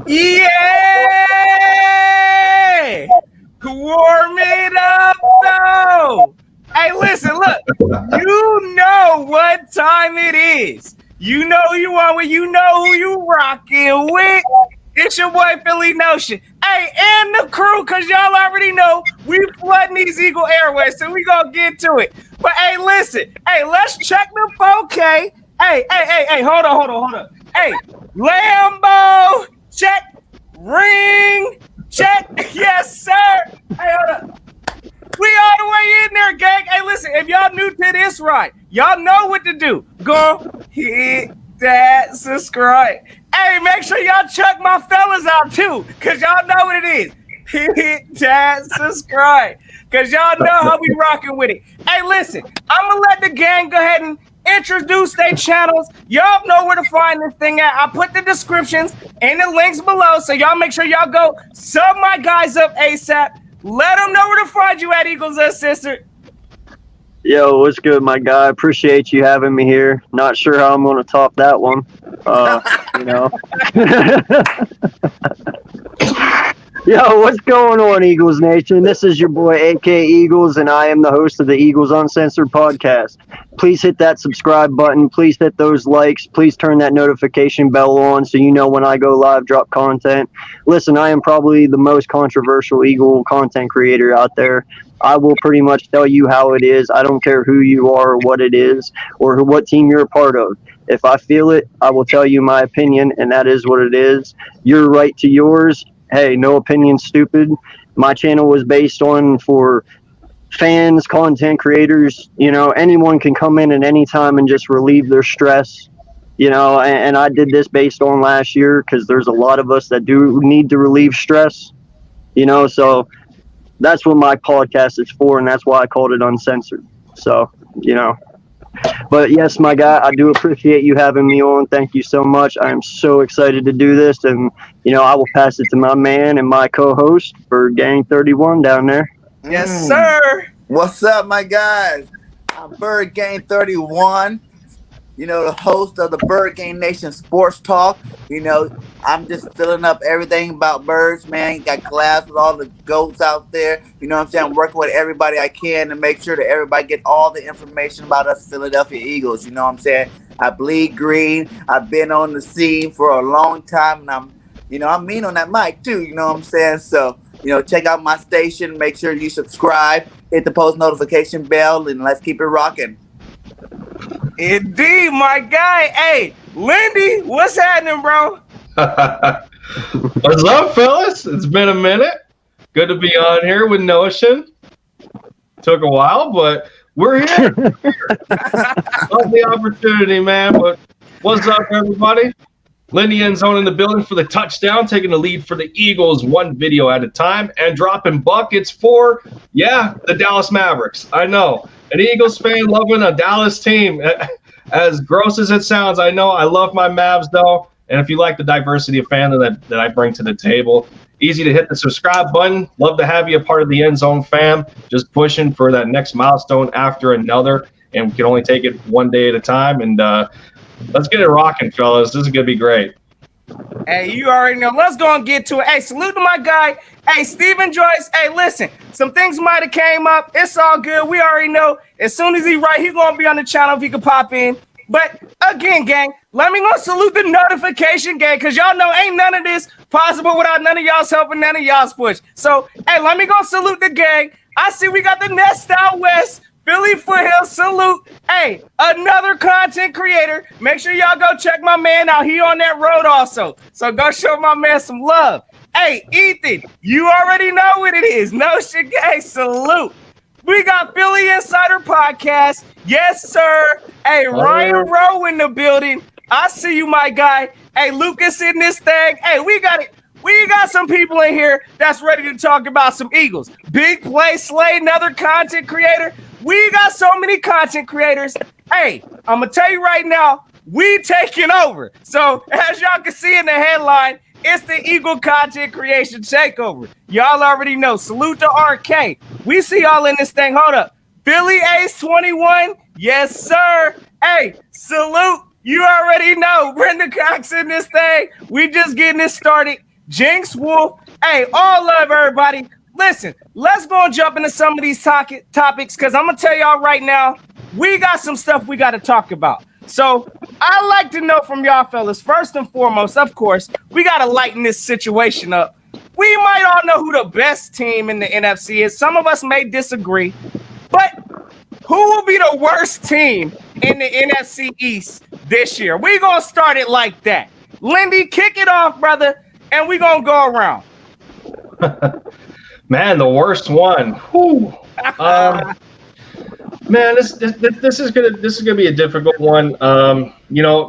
Yeah! Warm it up, though. Hey, listen, look. You know what time it is. You know who you are when you know who you rocking with. It's your boy Philly Notion. Hey, and the crew, because y'all already know we flooding these Eagle Airways, so we gonna get to it. But hey, listen. Hey, let's check the 4K. Hey, hold on. Hey, Lambo, check. Ring, check. Yes, sir. Hey, hold up. We all the way in there, gang. Hey, listen, if y'all new to this right, y'all know what to do. Go hit that subscribe. Hey, make sure y'all check my fellas out too, because y'all know what it is. Hit that subscribe, because y'all know how we rocking with it. Hey, listen, I'm going to let the gang go ahead and introduce their channels. Y'all know where to find this thing at. I put the descriptions and the links below, so y'all make sure y'all go sub my guys up ASAP. Let them know where to find you at, Eagles Sister. Yo, what's good, my guy? Appreciate you having me here. Not sure how I'm going to top that one. You know. Yo, what's going on, Eagles Nation? This is your boy, AK Eagles, and I am the host of the Eagles Uncensored podcast. Please hit that subscribe button. Please hit those likes. Please turn that notification bell on so you know when I go live, drop content. Listen, I am probably the most controversial Eagle content creator out there. I will pretty much tell you how it is. I don't care who you are or what it is or what team you're a part of. If I feel it, I will tell you my opinion, and that is what it is. You're right to yours. Hey, no opinion, stupid. My channel was based on for fans, content creators. You know, anyone can come in at any time and just relieve their stress. You know, and I did this based on last year because there's a lot of us that do need to relieve stress. You know, so that's what my podcast is for, and that's why I called it Uncensored. So, you know. But yes, my guy, I do appreciate you having me on. Thank you so much. I am so excited to do this, and you know, I will pass it to my man and my co-host Birdgang 31 down there. Yes, sir. What's up, my guys? I'm Birdgang 31. You know, the host of the Birdgang Nation Sports Talk. You know, I'm just filling up everything about birds, man. Got collabs with all the goats out there. You know what I'm saying? I'm working with everybody I can to make sure that everybody get all the information about us Philadelphia Eagles. You know what I'm saying? I bleed green. I've been on the scene for a long time, and I'm mean on that mic too. You know what I'm saying? So, you know, check out my station. Make sure you subscribe, hit the post notification bell, and let's keep it rocking. Indeed, my guy. Hey, Lindy, what's happening, bro? What's up, fellas? It's been a minute. Good to be on here with Notion. Took a while, but we're here. Love the opportunity, man. But what's up, everybody? Lindy Endzone in the building for the touchdown, taking the lead for the Eagles one video at a time and dropping buckets for, the Dallas Mavericks. I know. An Eagles fan loving a Dallas team. As gross as it sounds, I know. I love my Mavs, though. And if you like the diversity of fandom that I bring to the table, easy to hit the subscribe button. Love to have you a part of the End Zone fam. Just pushing for that next milestone after another. And we can only take it one day at a time. And let's get it rocking, fellas. This is going to be great. Hey, you already know. Let's go and get to it. Hey, salute to my guy. Hey, Stephen Joyce. Hey, listen, some things might have came up. It's all good. We already know. As soon as he's right, he's going to be on the channel if he can pop in. But again, gang, let me go salute the notification gang, because y'all know ain't none of this possible without none of y'all's help and none of y'all's push. So, hey, let me go salute the gang. I see we got the Nest out west. Philly Foothill, salute. Hey, another content creator. Make sure y'all go check my man out. He on that road also. So go show my man some love. Hey, Ethan, you already know what it is. No shit, gang, salute. We got Philly Insider Podcast. Yes, sir. Hey, Ryan Rowe in the building. I see you, my guy. Hey, Lucas in this thing. Hey, we got it. We got some people in here that's ready to talk about some Eagles. Big Play Slay, another content creator. We got so many content creators. Hey, I'm going to tell you right now, we taking over. So as y'all can see in the headline, it's the Eagle Content Creation Takeover. Y'all already know. Salute to RK. We see y'all in this thing. Hold up. Philly Ace 21. Yes, sir. Hey, salute. You already know. Brenda Cox in this thing. We just getting this started. Jinx Wolf. Hey, all love everybody. Listen, let's go and jump into some of these topics because I'm gonna tell y'all right now, we got some stuff we got to talk about. So I'd like to know from y'all fellas, first and foremost, of course, we got to lighten this situation up. We might all know who the best team in the NFC is. Some of us may disagree, but who will be the worst team in the NFC East this year? We're going to start it like that. Lindy, kick it off, brother, and we're going to go around. Man, the worst one. Whew. Man, this is gonna be a difficult one.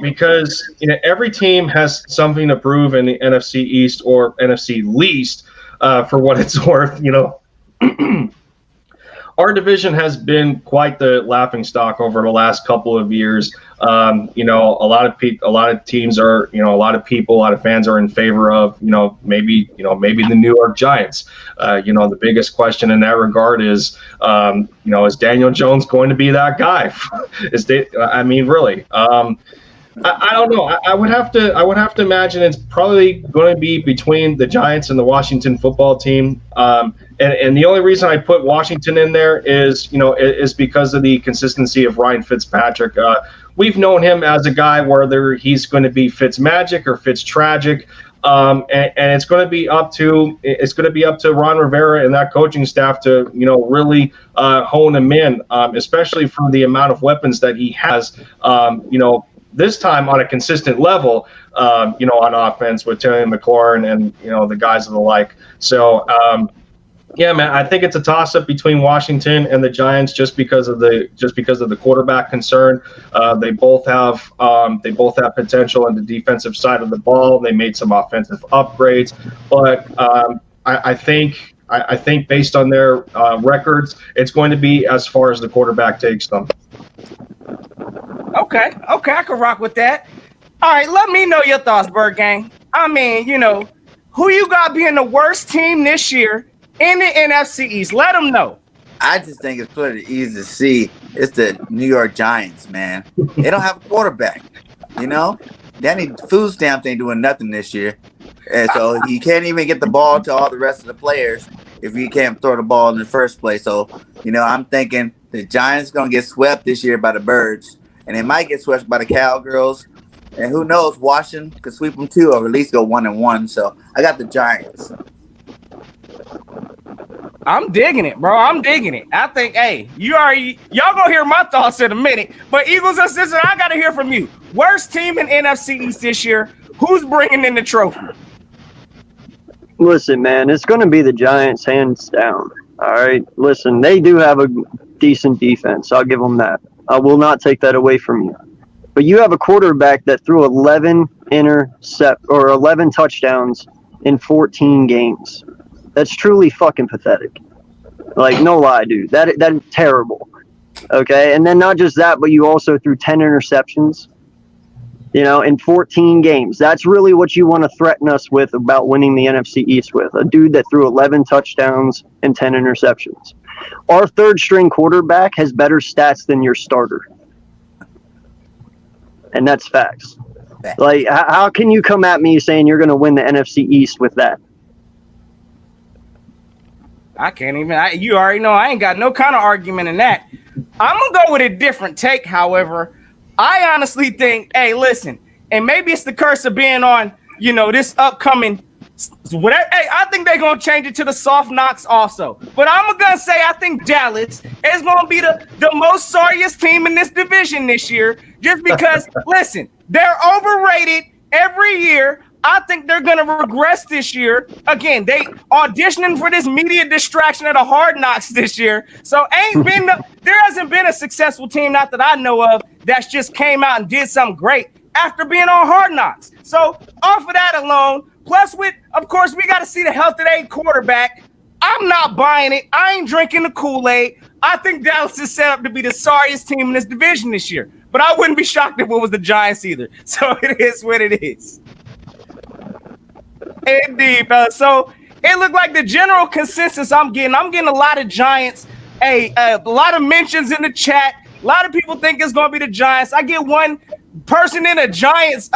Because every team has something to prove in the NFC East or NFC least, for what it's worth. Our division has been quite the laughingstock over the last couple of years. A lot of teams are, a lot of fans are in favor of, maybe the New York Giants. The biggest question in that regard is Daniel Jones going to be that guy? Really? I don't know. I would have to imagine it's probably going to be between the Giants and the Washington football team. And the only reason I put Washington in there is because of the consistency of Ryan Fitzpatrick. We've known him as a guy whether he's going to be Fitzmagic or Fitztragic. And it's going to be up to Ron Rivera and that coaching staff to really hone him in, especially for the amount of weapons that he has. This time on a consistent level, on offense with Terry McLaurin and the guys of the like. So, man, I think it's a toss-up between Washington and the Giants just because of the quarterback concern. They both have potential on the defensive side of the ball. They made some offensive upgrades, but I think based on their records, it's going to be as far as the quarterback takes them. Okay, I can rock with that. All right, let me know your thoughts, Birdgang. I mean, who you got being the worst team this year in the NFC East? Let them know. I just think it's pretty easy to see. It's the New York Giants, man. They don't have a quarterback. Danny Food Stamps ain't doing nothing this year. And so you can't even get the ball to all the rest of the players if you can't throw the ball in the first place. So, I'm thinking the Giants going to get swept this year by the Birds. And they might get swept by the Cowgirls. And who knows, Washington could sweep them too, or at least go 1-1. So I got the Giants. I'm digging it, bro. I'm digging it. I think, y'all gonna hear my thoughts in a minute. But Eagles and Sisters, I gotta hear from you. Worst team in NFC East this year. Who's bringing in the trophy? Listen, man, it's going to be the Giants hands down. All right. Listen, they do have a decent defense. I'll give them that. I will not take that away from you. But you have a quarterback that threw 11 touchdowns in 14 games. That's truly fucking pathetic. Like, no lie, dude. That is terrible. Okay? And then not just that, but you also threw 10 interceptions, in 14 games. That's really what you want to threaten us with about winning the NFC East with. A dude that threw 11 touchdowns and 10 interceptions. Our third-string quarterback has better stats than your starter. And that's facts. Like, how can you come at me saying you're going to win the NFC East with that? I can't even. You already know I ain't got no kind of argument in that. I'm going to go with a different take, however. I honestly think, hey, listen, and maybe it's the curse of being on, this upcoming whatever. Hey, I think they're going to change it to the soft knocks also. But I'm going to say I think Dallas is going to be the most sorriest team in this division this year just because, listen, they're overrated every year. I think they're going to regress this year. Again, they auditioning for this media distraction at a Hard Knocks this year. So there hasn't been a successful team, not that I know of, that's just came out and did something great after being on Hard Knocks. So off of that alone, plus of course, we got to see the health of their quarterback. I'm not buying it. I ain't drinking the Kool-Aid. I think Dallas is set up to be the sorriest team in this division this year. But I wouldn't be shocked if it was the Giants either. So it is what it is. Indeed, fellas. So it looked like the general consensus I'm getting a lot of Giants. A lot of mentions in the chat. A lot of people think it's going to be the Giants. I get one person in the Giants.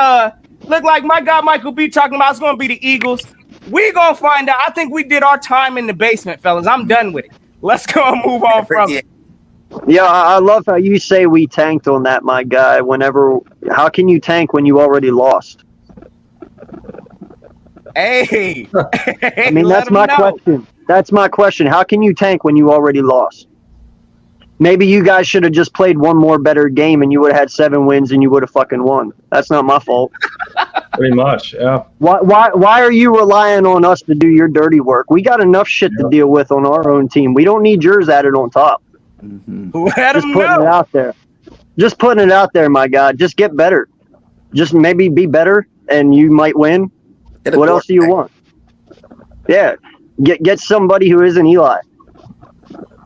Look like my guy Michael B talking about it's going to be the Eagles. We gonna find out. I think we did our time in the basement, fellas. I'm done with it. Let's go and move on from it. Yeah, I love how you say we tanked on that, my guy. How can you tank when you already lost? Hey, I mean, that's my question. That's my question. How can you tank when you already lost? Maybe you guys should have just played one more better game and you would have had 7 wins and you would have fucking won. That's not my fault. Pretty much, yeah. Why are you relying on us to do your dirty work? We got enough shit to deal with on our own team. We don't need yours added on top. Let Just them putting know. it out there. Just putting it out there, my God. Just get better. Just maybe be better and you might win. What else do you want? Yeah. Get somebody who isn't Eli.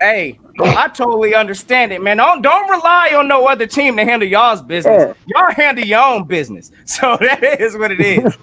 Hey, I totally understand it, man. Don't rely on no other team to handle y'all's business. Yeah. Y'all handle your own business. So that is what it is.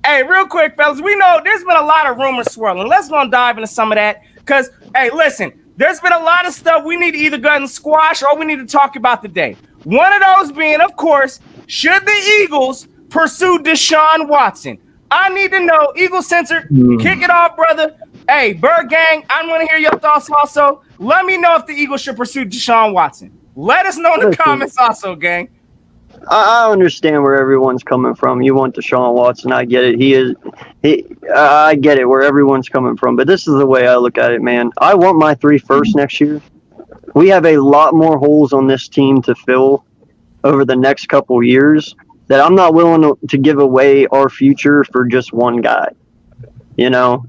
Hey, real quick, fellas, we know there's been a lot of rumors swirling. Let's go and dive into some of that. Because, hey, listen, there's been a lot of stuff we need to either go and squash or we need to talk about today. One of those being, of course, should the Eagles pursue Deshaun Watson? I need to know. Eagles Censored, kick it off, brother. Hey, Birdgang, I want to hear your thoughts also. Let me know if the Eagles should pursue Deshaun Watson. Let us know in the comments also, gang. I understand where everyone's coming from. You want Deshaun Watson. I get it. I get it where everyone's coming from. But this is the way I look at it, man. I want my 3 first next year. We have a lot more holes on this team to fill over the next couple years that I'm not willing to give away our future for just one guy. You know?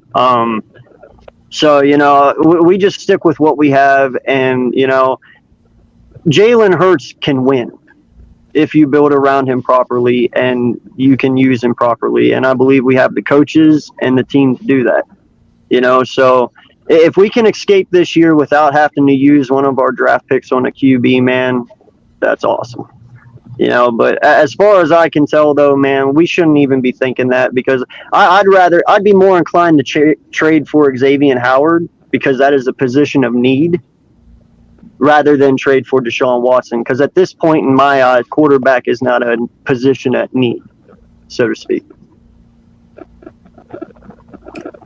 So, you know, we just stick with what we have. And, you know, Jalen Hurts can win if you build around him properly and you can use him properly. And I believe we have the coaches and the team to do that. You know, so if we can escape this year without having to use one of our draft picks on a QB, man, that's awesome. You know, but as far as I can tell, though, man, we shouldn't even be thinking that because I'd be more inclined to trade for Xavier Howard because that is a position of need rather than trade for Deshaun Watson. Because at this point in my eyes, quarterback is not a position at need, so to speak.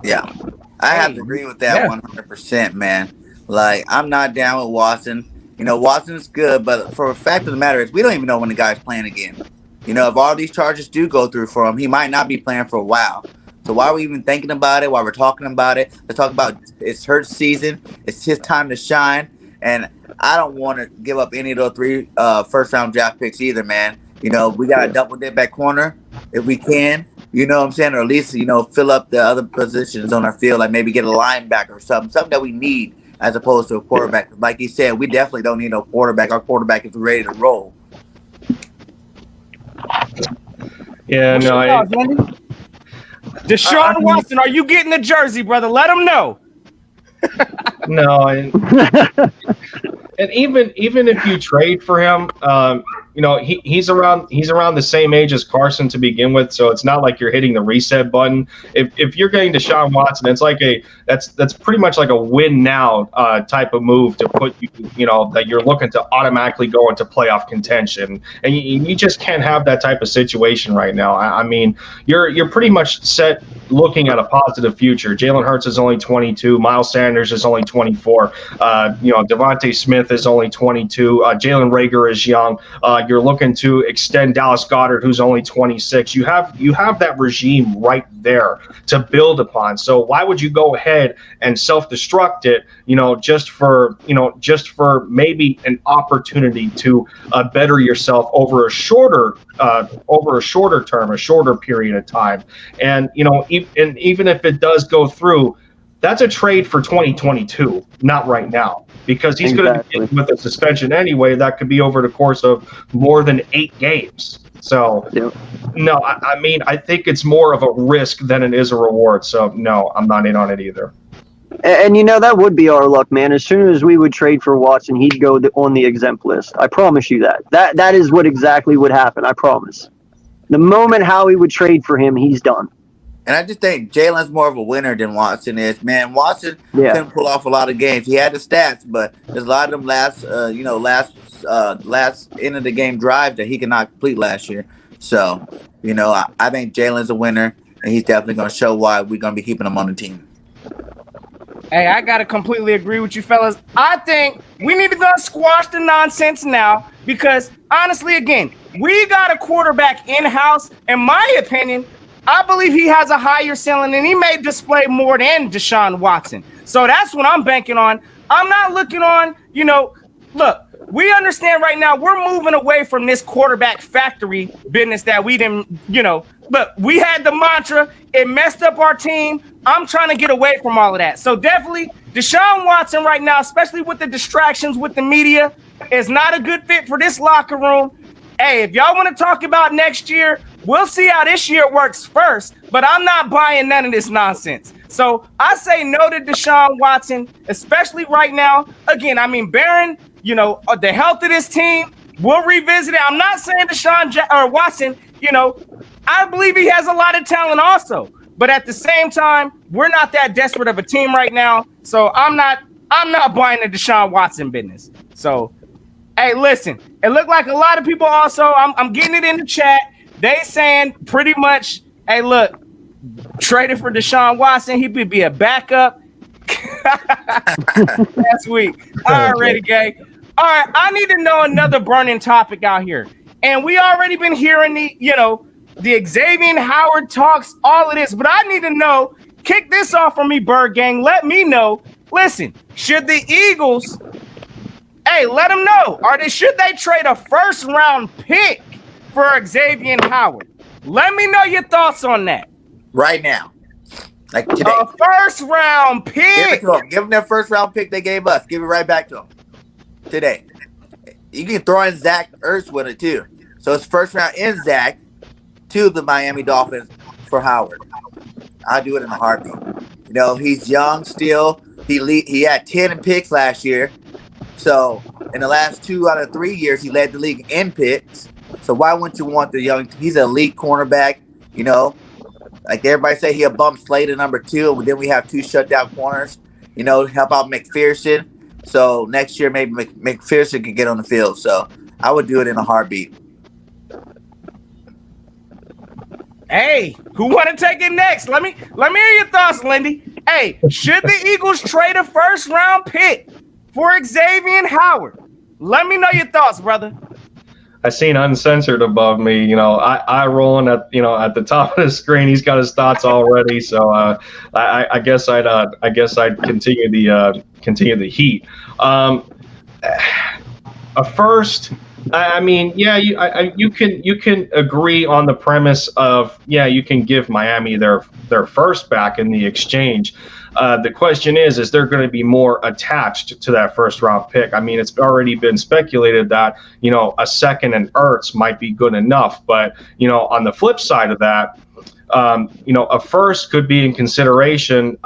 Yeah, I have to agree with that 100%, man. Like, I'm not down with Watson. You know, Watson's good, but for the fact of the matter is we don't even know when the guy's playing again. You know, if all these charges do go through for him, he might not be playing for a while. So why are we even thinking about it? Why we're talking about it? Let's talk about it's Hurts season. It's his time to shine. And I don't want to give up any of those 3 first-round draft picks either, man. You know, we got to double dip back corner if we can. You know what I'm saying? Or at least, you know, fill up the other positions on our field, like maybe get a linebacker or something that we need as opposed to a quarterback. Like you said, we definitely don't need no quarterback. Our quarterback is ready to roll. Yeah, What's no, your thoughts, Andy? Deshaun Watson, are you getting the jersey, brother? Let him know. no. And even if you trade for him, you know, he's around the same age as Carson to begin with, so it's not like you're hitting the reset button. If you're getting Deshaun Watson, it's like that's pretty much like a win now type of move to put you know that you're looking to automatically go into playoff contention, and you just can't have that type of situation right now. I mean, you're pretty much set looking at a positive future. Jalen Hurts is only 22, Miles Sanders is only 24, you know, Devontae Smith is only 22, Jalen Reagor is young. You're looking to extend Dallas Goedert, who's only 26. You have that regime right there to build upon. So why would you go ahead and self-destruct it? You know, just for maybe an opportunity to better yourself over a shorter term, a shorter period of time. And you know, even if it does go through, that's a trade for 2022, not right now, because he's going to be with a suspension anyway. That could be over the course of more than 8 games. So, no, I mean, I think it's more of a risk than it is a reward. So, no, I'm not in on it either. And you know, that would be our luck, man. As soon as we would trade for Watson, he'd go on the exempt list. I promise you that. That is what exactly would happen. I promise. The moment Howie would trade for him, he's done. And I just think Jalen's more of a winner than Watson is. Man, Watson couldn't pull off a lot of games. He had the stats, but there's a lot of them last end of the game drive that he could not complete last year. So, you know, I think Jalen's a winner. and he's definitely going to show why we're going to be keeping him on the team. Hey, I gotta completely agree with you, fellas. I think we need to go squash the nonsense now because honestly, again, we got a quarterback in-house. In my opinion, I believe he has a higher ceiling and he may display more than Deshaun Watson. So that's what I'm banking on. I'm not looking on, look, we understand right now we're moving away from this quarterback factory business that we didn't, look, we had the mantra, it messed up our team. I'm trying to get away from all of that. So definitely Deshaun Watson right now, especially with the distractions with the media, is not a good fit for this locker room. Hey, if y'all want to talk about next year, we'll see how this year works first, but I'm not buying none of this nonsense. So I say no to Deshaun Watson, especially right now. Again, I mean, Barron, the health of this team, we'll revisit it. I'm not saying Watson, I believe he has a lot of talent also. But at the same time, we're not that desperate of a team right now. So I'm not buying the Deshaun Watson business. So, hey, listen, it looked like a lot of people also, I'm getting it in the chat. They saying pretty much, hey, look, traded for Deshaun Watson, he would be a backup. Last week. All right, Gay. All right, I need to know another burning topic out here. And we already been hearing the Xavier Howard talks, all of this, but I need to know, kick this off for me, Birdgang. Let me know. Listen, should the Eagles, let them know, should they trade a first round pick for Xavier Howard? Let me know your thoughts on that. Right now. Like today. A first round pick. Give it to them. Give them their first round pick they gave us. Give it right back to them. Today. You can throw in Zach Ertz with it too. So it's first round in Zach to the Miami Dolphins for Howard. I'll do it in a heartbeat. He's young still. He had 10 picks last year. So in the last 2 out of 3 years, he led the league in picks. So why wouldn't you want the young? He's an elite cornerback. Like everybody say, he'll bump Slade at number 2, and then we have 2 shutdown corners. Help out McPherson. So next year maybe McPherson could get on the field. So I would do it in a heartbeat. Hey, who want to take it next? Let me hear your thoughts, Lindy. Hey, should the Eagles trade a first round pick for Xavier Howard? Let me know your thoughts, brother. I seen uncensored above me. I rolling at the top of the screen. He's got his thoughts already. So I guess I'd continue the heat. A first. I mean, yeah, you can agree on the premise of you can give Miami their first back in the exchange. The question is there going to be more attached to that first round pick? I mean, it's already been speculated that a second and Ertz might be good enough, but on the flip side of that, a first could be in consideration.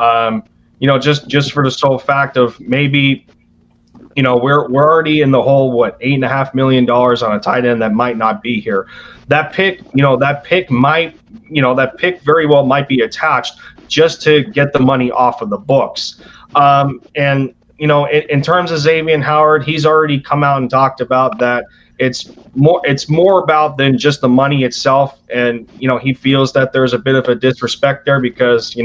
Just for the sole fact of maybe. We're already in the hole, $8.5 million on a tight end that might not be here. That pick very well might be attached just to get the money off of the books. In terms of Xavier Howard, he's already come out and talked about that. It's more about than just the money itself. And, he feels that there's a bit of a disrespect there because,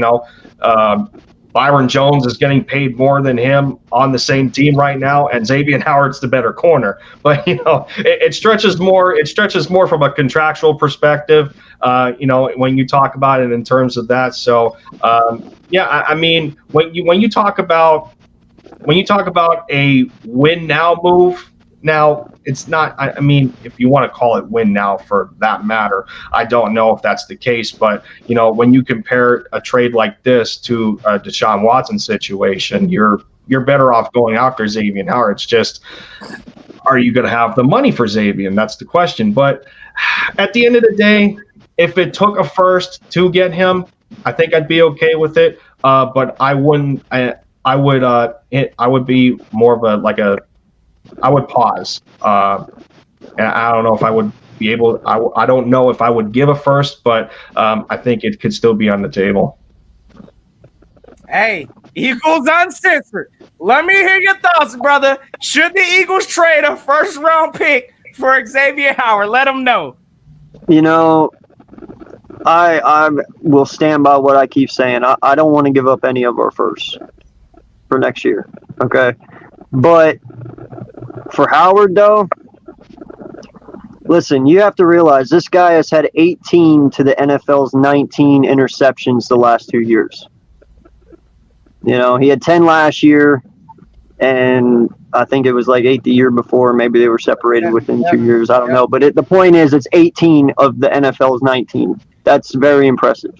Byron Jones is getting paid more than him on the same team right now, and Xavier Howard's the better corner. But it stretches more. It stretches more from a contractual perspective. When you talk about it in terms of that. So I mean, when you talk about a win now move. Now, it's not, I mean, if you want to call it win now for that matter, I don't know if that's the case. But, when you compare a trade like this to a Deshaun Watson situation, you're better off going after Xavier Howard. It's just, are you going to have the money for Xavier? That's the question. But at the end of the day, if it took a first to get him, I think I'd be okay with it. But I wouldn't, I would be more of I would pause. And I don't know if I would be able. I don't know if I would give a first, but I think it could still be on the table. Hey, Eagles Uncensored. Let me hear your thoughts, brother. Should the Eagles trade a first round pick for Xavier Howard? Let them know. I will stand by what I keep saying. I don't want to give up any of our firsts for next year. Okay. But for Howard, though, listen, you have to realize this guy has had 18 to the NFL's 19 interceptions the last 2 years. You know, he had 10 last year, and I think it was like 8 the year before. Maybe they were separated within 2 years. I don't know. But the point is, it's 18 of the NFL's 19. That's very impressive.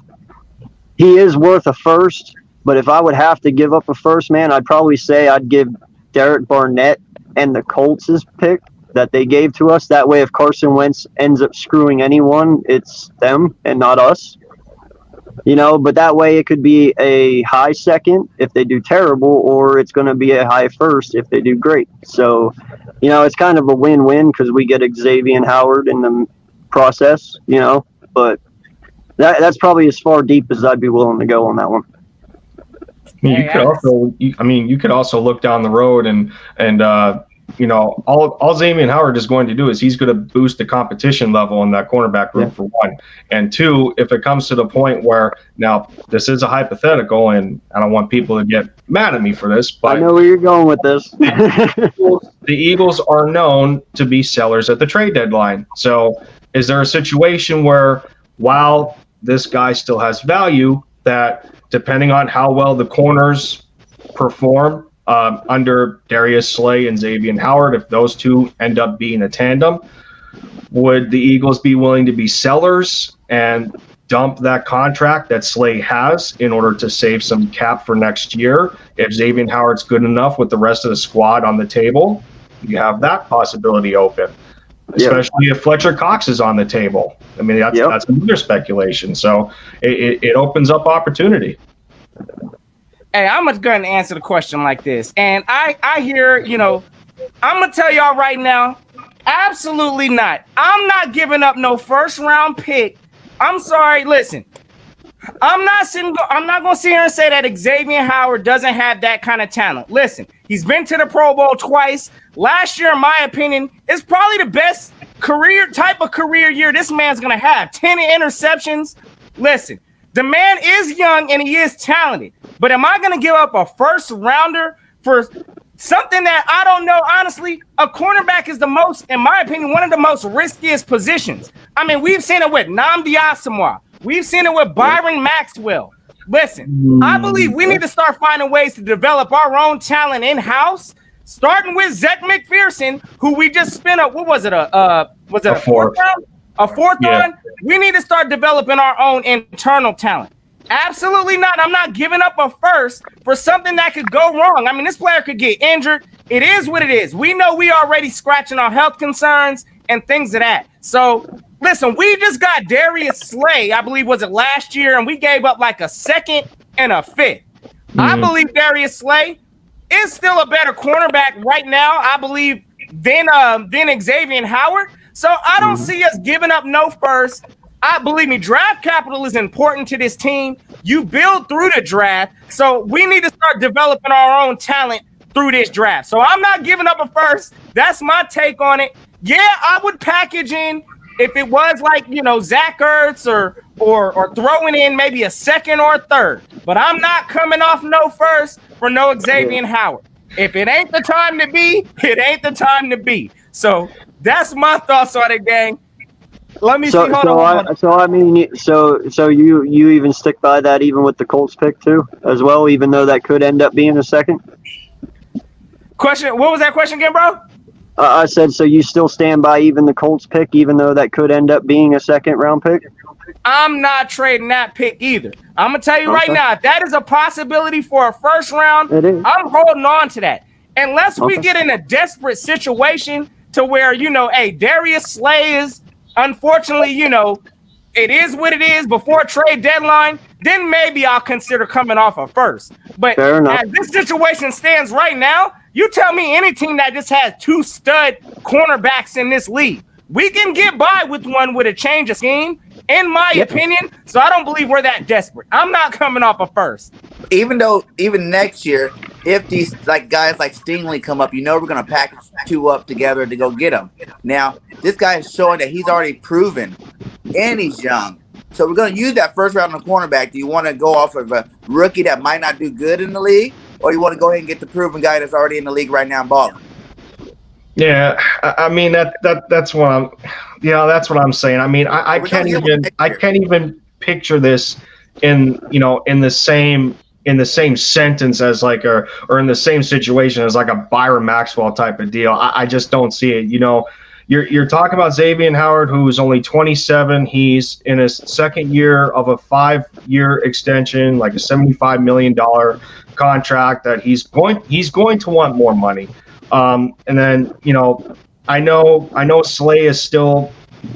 He is worth a first, but if I would have to give up a first, man, I'd probably say I'd give Derek Barnett and the Colts' pick that they gave to us. That way, if Carson Wentz ends up screwing anyone, it's them and not us. You know, but that way it could be a high second if they do terrible, or it's going to be a high first if they do great. So, you know, it's kind of a win-win because we get Xavier Howard in the process, you know, but that's probably as far deep as I'd be willing to go on that one. You could also look down the road and you know, all Xavier Howard is going to do is he's going to boost the competition level in that cornerback room for one. And two, if it comes to the point where, now this is a hypothetical and I don't want people to get mad at me for this, but I know where you're going with this. The Eagles are known to be sellers at the trade deadline. So is there a situation where, while this guy still has value, that depending on how well the corners perform under Darius Slay and Xavier Howard, if those two end up being a tandem, would the Eagles be willing to be sellers and dump that contract that Slay has in order to save some cap for next year? If Xavier Howard's good enough with the rest of the squad on the table, you have that possibility open. Especially if Fletcher Cox is on the table. I mean, that's another speculation. So it opens up opportunity. Hey, I'm going to answer the question like this. And I hear, you know, I'm going to tell y'all right now, absolutely not. I'm not giving up no first round pick. I'm sorry. Listen, I'm not going to sit here and say that Xavier Howard doesn't have that kind of talent. Listen, he's been to the Pro Bowl twice. Last year, in my opinion, is probably the best career year this man's going to have. 10 interceptions. Listen, the man is young and he is talented. But am I going to give up a first rounder for something that I don't know? Honestly, a cornerback is in my opinion, one of the most riskiest positions. I mean, we've seen it with Nnamdi Asomugha. We've seen it with Byron Maxwell. Listen, I believe we need to start finding ways to develop our own talent in-house, starting with Zach McPherson, who we just spent a fourth round? A fourth round? We need to start developing our own internal talent. Absolutely not. I'm not giving up a first for something that could go wrong. I mean, this player could get injured. It is what it is. We know we already scratching our health concerns and things of that. So, listen, we just got Darius Slay, I believe, was it last year, and we gave up like a second and a fifth. I believe Darius Slay is still a better cornerback right now, I believe, than Xavier Howard. So I don't see us giving up no first. Believe me, draft capital is important to this team. You build through the draft, so we need to start developing our own talent through this draft. So I'm not giving up a first. That's my take on it. Yeah, I would package in if it was like, you know, Zach Ertz or throwing in maybe a second or a third. But I'm not coming off no first for no Xavier Howard. If it ain't the time to be, it ain't the time to be. So that's my thoughts on it, gang. Let me see. Hold on. So you even stick by that even with the Colts pick too, as well, even though that could end up being a second? Question. What was that question again, bro? I said, so you still stand by even the Colts pick, even though that could end up being a second round pick? I'm not trading that pick either. I'm going to tell you right now, if that is a possibility for a first round, I'm holding on to that. Unless we get in a desperate situation to where, you know, hey, Darius Slay is, unfortunately, you know, it is what it is before trade deadline, then maybe I'll consider coming off a first. But as this situation stands right now, you tell me any team that just has two stud cornerbacks in this league, we can get by with one with a change of scheme, in my opinion. So I don't believe we're that desperate. I'm not coming off a first. Even next year, if these guys like Stingley come up, you know we're going to package two up together to go get them. Now, this guy is showing that he's already proven, and he's young. So we're going to use that first round on cornerback. Do you want to go off of a rookie that might not do good in the league, or you want to go ahead and get the proven guy that's already in the league right now and balling? Yeah, I mean that's what I'm saying. I mean, I can't even picture this in the same sentence as like or in the same situation as like a Byron Maxwell type of deal. I just don't see it. You're talking about Xavier Howard, who's only 27. He's in his second year of a 5-year extension, like a $75 million contract that he's going to want more money. And then, I know Slay is still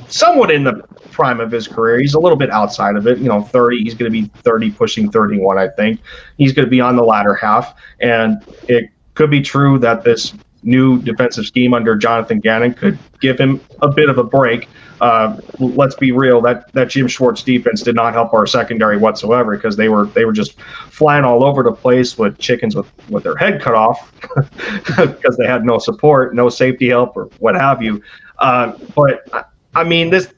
somewhat in the prime of his career. He's a little bit outside of it, 30. He's going to be 30, pushing 31, I think. He's going to be on the latter half. And it could be true that this new defensive scheme under Jonathan Gannon could give him a bit of a break. Let's be real, that Jim Schwartz defense did not help our secondary whatsoever, because they were just flying all over the place with chickens with their head cut off because they had no support, no safety help, or what have you. But I mean, this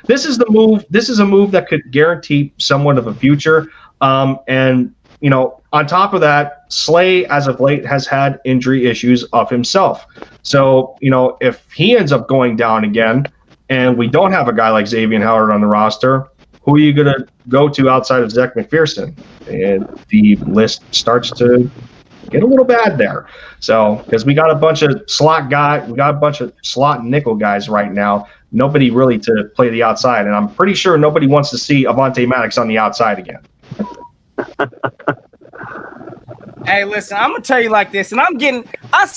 is the move. This is a move that could guarantee somewhat of a future. And on top of that, Slay, as of late, has had injury issues of himself. So, if he ends up going down again and we don't have a guy like Xavier Howard on the roster, who are you going to go to outside of Zach McPherson? And the list starts to get a little bad there. So, because we got a bunch of slot and nickel guys right now. Nobody really to play the outside. And I'm pretty sure nobody wants to see Avonte Maddox on the outside again. Hey, listen, I'm gonna tell you like this, and I'm getting some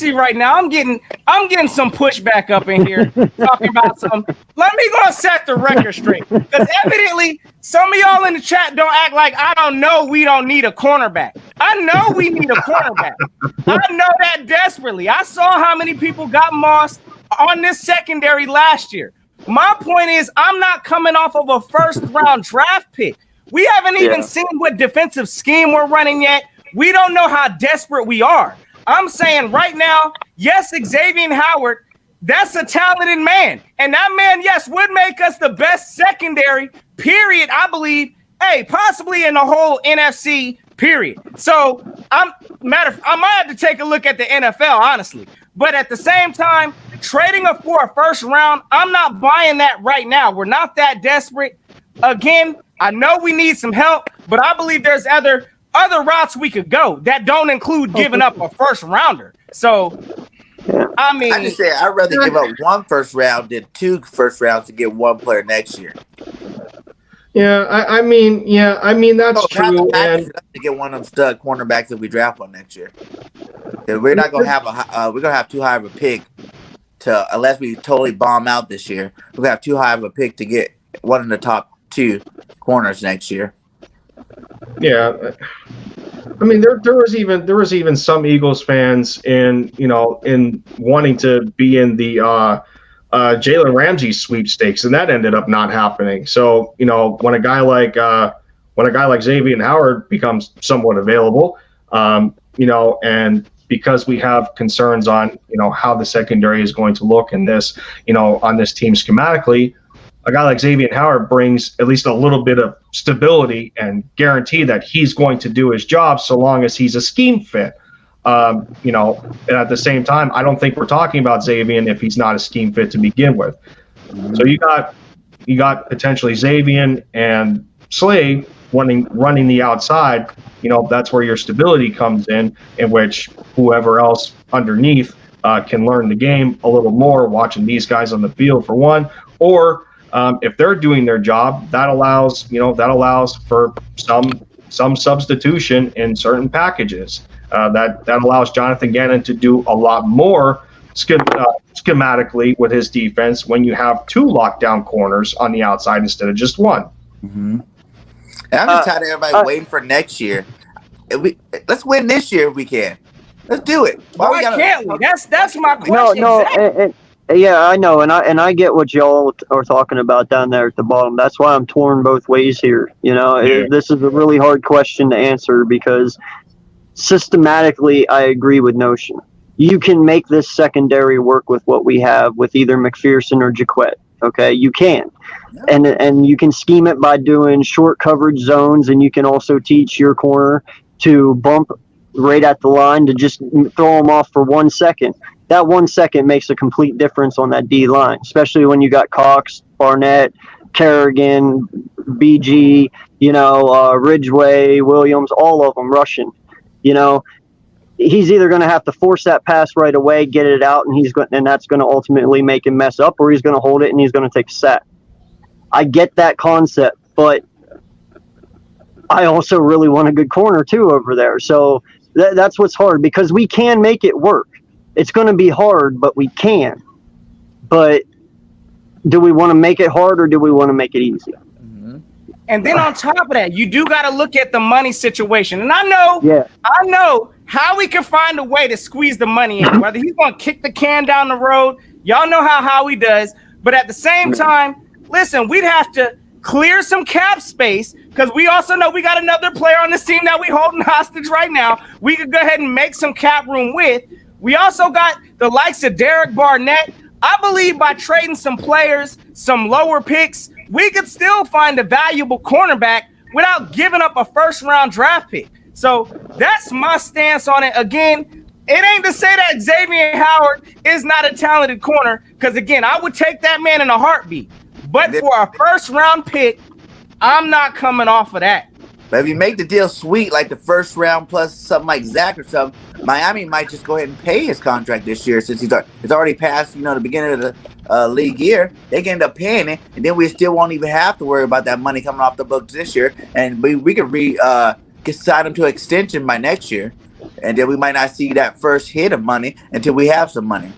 pushback up in here talking about some. Let me go set the record straight, because evidently some of y'all in the chat don't act like I don't know we don't need a cornerback. I know we need a cornerback. I know that desperately. I saw how many people got mossed on this secondary last year. My point is, I'm not coming off of a first-round draft pick. We haven't even seen what defensive scheme we're running yet. We don't know how desperate we are. I'm saying right now, yes, Xavier Howard, that's a talented man. And that man, yes, would make us the best secondary, period, I believe, possibly in the whole NFC, period. So, I might have to take a look at the NFL, honestly. But at the same time, trading for a first round, I'm not buying that right now. We're not that desperate. Again, I know we need some help, but I believe there's other routes we could go that don't include giving up a first rounder. So, I mean, I just say I'd rather give up one first round than 2 first rounds to get one player next year. Yeah, I mean that's true. And to get one of them stud cornerbacks that we draft on next year, we're not gonna have we're gonna have too high of a pick to, unless we totally bomb out this year. We're gonna have too high of a pick to get one of the top 2 corners next year. Yeah, I mean there was even some Eagles fans in wanting to be in the Jalen Ramsey sweepstakes, and that ended up not happening. So when a guy like Xavier Howard becomes somewhat available, and because we have concerns on how the secondary is going to look in this on this team schematically, a guy like Xavier Howard brings at least a little bit of stability and guarantee that he's going to do his job so long as he's a scheme fit. And at the same time, I don't think we're talking about Xavier if he's not a scheme fit to begin with. So you got potentially Xavier and Slay running the outside. That's where your stability comes in which whoever else underneath can learn the game a little more, watching these guys on the field for one, or if they're doing their job, that allows for some substitution in certain packages. That allows Jonathan Gannon to do a lot more schematically with his defense when you have 2 lockdown corners on the outside instead of just one. Mm-hmm. And I'm just tired of everybody waiting for next year. Let's win this year if we can. Let's do it. Why can't we? That's my question. No. Yeah, I know, and I get what y'all are talking about down there at the bottom. That's why I'm torn both ways here. This is a really hard question to answer, because systematically I agree with Notion. You can make this secondary work with what we have with either McPherson or Jaquette. Okay, you can. Yeah. And you can scheme it by doing short coverage zones, and you can also teach your corner to bump right at the line to just throw them off for 1 second. That 1 second makes a complete difference on that D line, especially when you got Cox, Barnett, Kerrigan, BG, Ridgeway, Williams, all of them rushing. He's either going to have to force that pass right away, get it out, and that's going to ultimately make him mess up, or he's going to hold it and he's going to take a sack. I get that concept, but I also really want a good corner too over there. So that's what's hard, because we can make it work. It's going to be hard, but we can. But do we want to make it hard, or do we want to make it easy? And then on top of that, you do got to look at the money situation. And I know how we can find a way to squeeze the money in, whether he's going to kick the can down the road. Y'all know how Howie does. But at the same time, listen, we'd have to clear some cap space, because we also know we got another player on this team that we holding hostage right now. We could go ahead and make some cap room with. We also got the likes of Derek Barnett. I believe by trading some players, some lower picks, we could still find a valuable cornerback without giving up a first-round draft pick. So that's my stance on it. Again, it ain't to say that Xavier Howard is not a talented corner, because, again, I would take that man in a heartbeat. But for a first-round pick, I'm not coming off of that. But if you make the deal sweet, like the first round plus something like Zach or something, Miami might just go ahead and pay his contract this year, since it's already past, the beginning of the league year. They can end up paying it, and then we still won't even have to worry about that money coming off the books this year, and we could sign him to an extension by next year, and then we might not see that first hit of money until we have some money.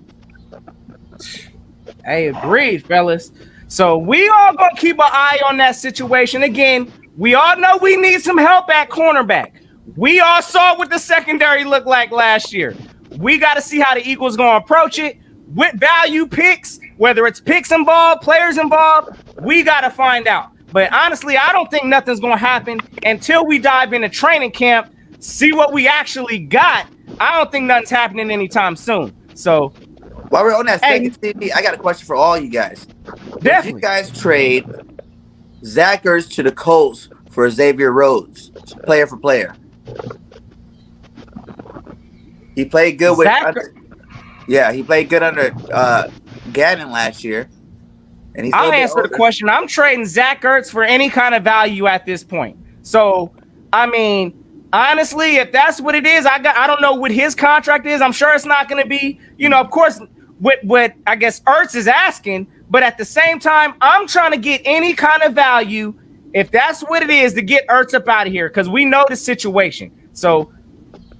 Hey, agreed, fellas. So we all gonna keep an eye on that situation. Again, we all know we need some help at cornerback. We all saw what the secondary looked like last year. We got to see how the Eagles gonna approach it with value picks, whether it's picks involved, players involved. We got to find out. But honestly, I don't think nothing's gonna happen until we dive into training camp, see what we actually got. I don't think nothing's happening anytime soon. So while we're on that second CD, I got a question for all you guys. Definitely. Did you guys trade Zach Ertz to the Colts for Xavier Rhodes, player for player? He played good he played good under Gannon last year. And I'll answer the question. I'm trading Zach Ertz for any kind of value at this point. So, I mean, honestly, if that's what it is, I don't know what his contract is. I'm sure it's not going to be, of course, what I guess Ertz is asking. But at the same time, I'm trying to get any kind of value, if that's what it is, to get Ertz up out of here, because we know the situation. So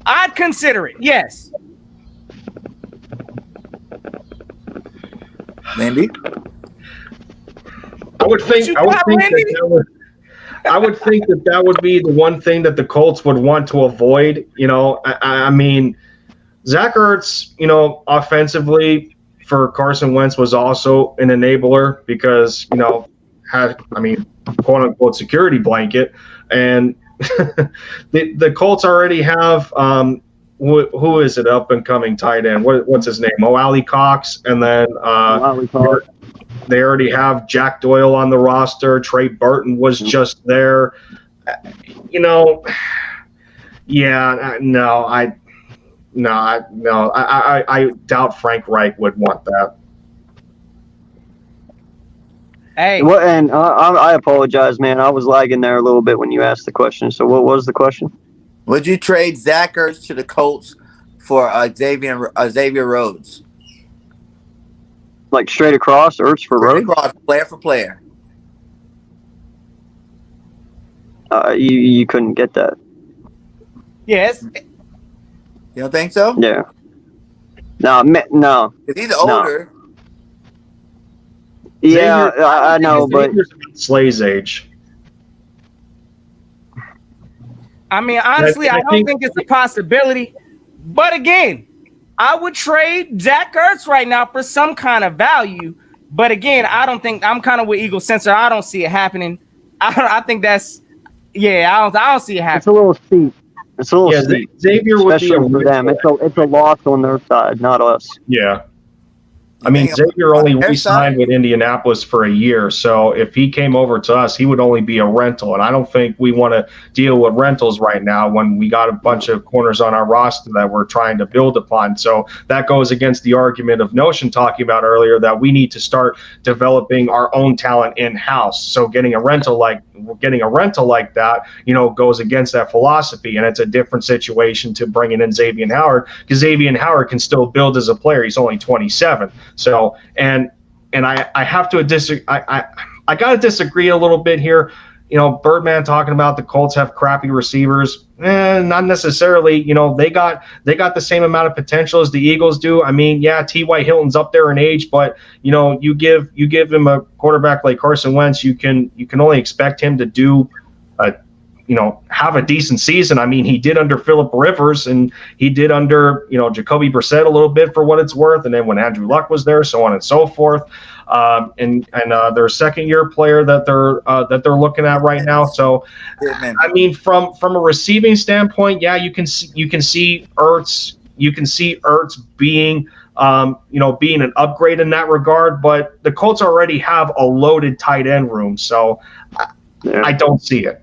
I'd consider it, yes. Mandy? I would think that would be the one thing that the Colts would want to avoid. I mean, Zach Ertz, offensively for Carson Wentz was also an enabler, because, quote unquote security blanket. And the Colts already have, who is it, up and coming tight end? What's his name? Ali Cox. And then they already have Jack Doyle on the roster. Trey Burton was just there. I doubt Frank Reich would want that. Hey. Well, and I apologize, man. I was lagging there a little bit when you asked the question. So what was the question? Would you trade Zach Ertz to the Colts for Xavier Rhodes? Like straight across, Ertz for Rhodes? Straight across, player for player. You couldn't get that. Yes. You don't think so? Yeah. No. If he's older. Yeah, I know, but Slay's age. I mean, honestly, I don't think it's a possibility. But again, I would trade Zach Ertz right now for some kind of value. But again, I don't think, I'm kind of with Eagle Sensor. I don't see it happening. I think that's, I don't see it happening. It's a little steep. It's a little steep. Xavier would be for them. It's a loss on their side, not us. Yeah. I mean, Xavier only their re-signed side? with Indianapolis for a year, so if he came over to us, he would only be a rental, and I don't think we want to deal with rentals right now when we got a bunch of corners on our roster that we're trying to build upon. So that goes against the argument of Notion talking about earlier that we need to start developing our own talent in-house. So getting a rental like that, goes against that philosophy, and it's a different situation to bringing in Xavier Howard, because Xavier Howard can still build as a player. He's only 27. So, and I have to disagree. I got to disagree a little bit here. Birdman talking about the Colts have crappy receivers. Not necessarily. They got the same amount of potential as the Eagles do. I mean, yeah, T.Y. Hilton's up there in age, but you give him a quarterback like Carson Wentz, you can only expect him to do have a decent season. I mean, he did under Phillip Rivers, and he did under Jacoby Brissett a little bit for what it's worth, and then when Andrew Luck was there, so on and so forth. And their second-year player that they're looking at right now. So, I mean, from a receiving standpoint, yeah, you can see Ertz. You can see Ertz being being an upgrade in that regard, but the Colts already have a loaded tight end room, so I don't see it.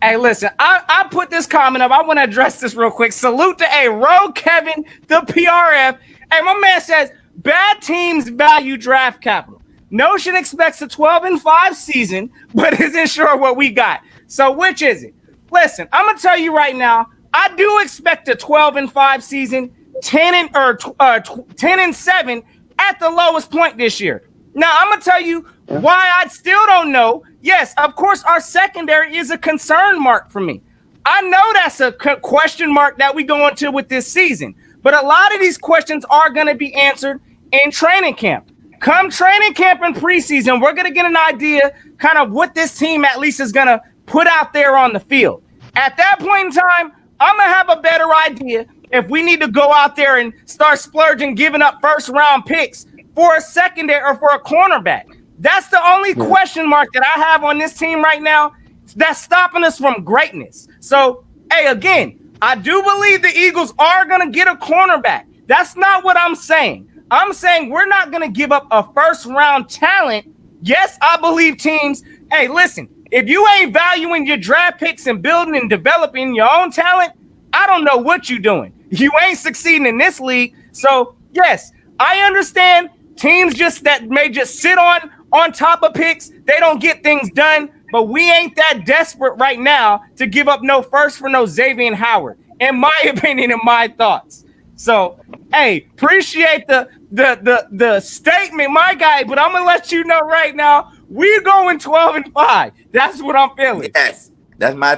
Hey, listen, I put this comment up. I want to address this real quick. Salute to Rogue Kevin, the PRF. Hey, my man says, bad teams value draft capital. Notion expects a 12-5 season, but isn't sure what we got. So which is it? Listen, I'm going to tell you right now, I do expect a 12-5 season, 10-7 at the lowest point this year. Now, I'm going to tell you why I still don't know. Yes, of course, our secondary is a concern mark for me. I know that's a question mark that we go into with this season, but a lot of these questions are going to be answered in training camp. Come training camp and preseason, we're going to get an idea kind of what this team at least is going to put out there on the field. At that point in time, I'm going to have a better idea if we need to go out there and start splurging, giving up first-round picks for a secondary or for a cornerback. That's the only question mark that I have on this team right now that's stopping us from greatness. So, hey, again, I do believe the Eagles are going to get a cornerback. That's not what I'm saying. I'm saying we're not going to give up a first-round talent. Yes, I believe teams, hey, listen, if you ain't valuing your draft picks and building and developing your own talent, I don't know what you're doing. You ain't succeeding in this league. So, yes, I understand teams that may just sit on top of picks, they don't get things done, but we ain't that desperate right now to give up no first for no Xavier Howard, in my opinion and my thoughts. So, hey, appreciate the statement, my guy, but I'm gonna let you know right now, we're going 12-5. That's what I'm feeling. Yes, that's my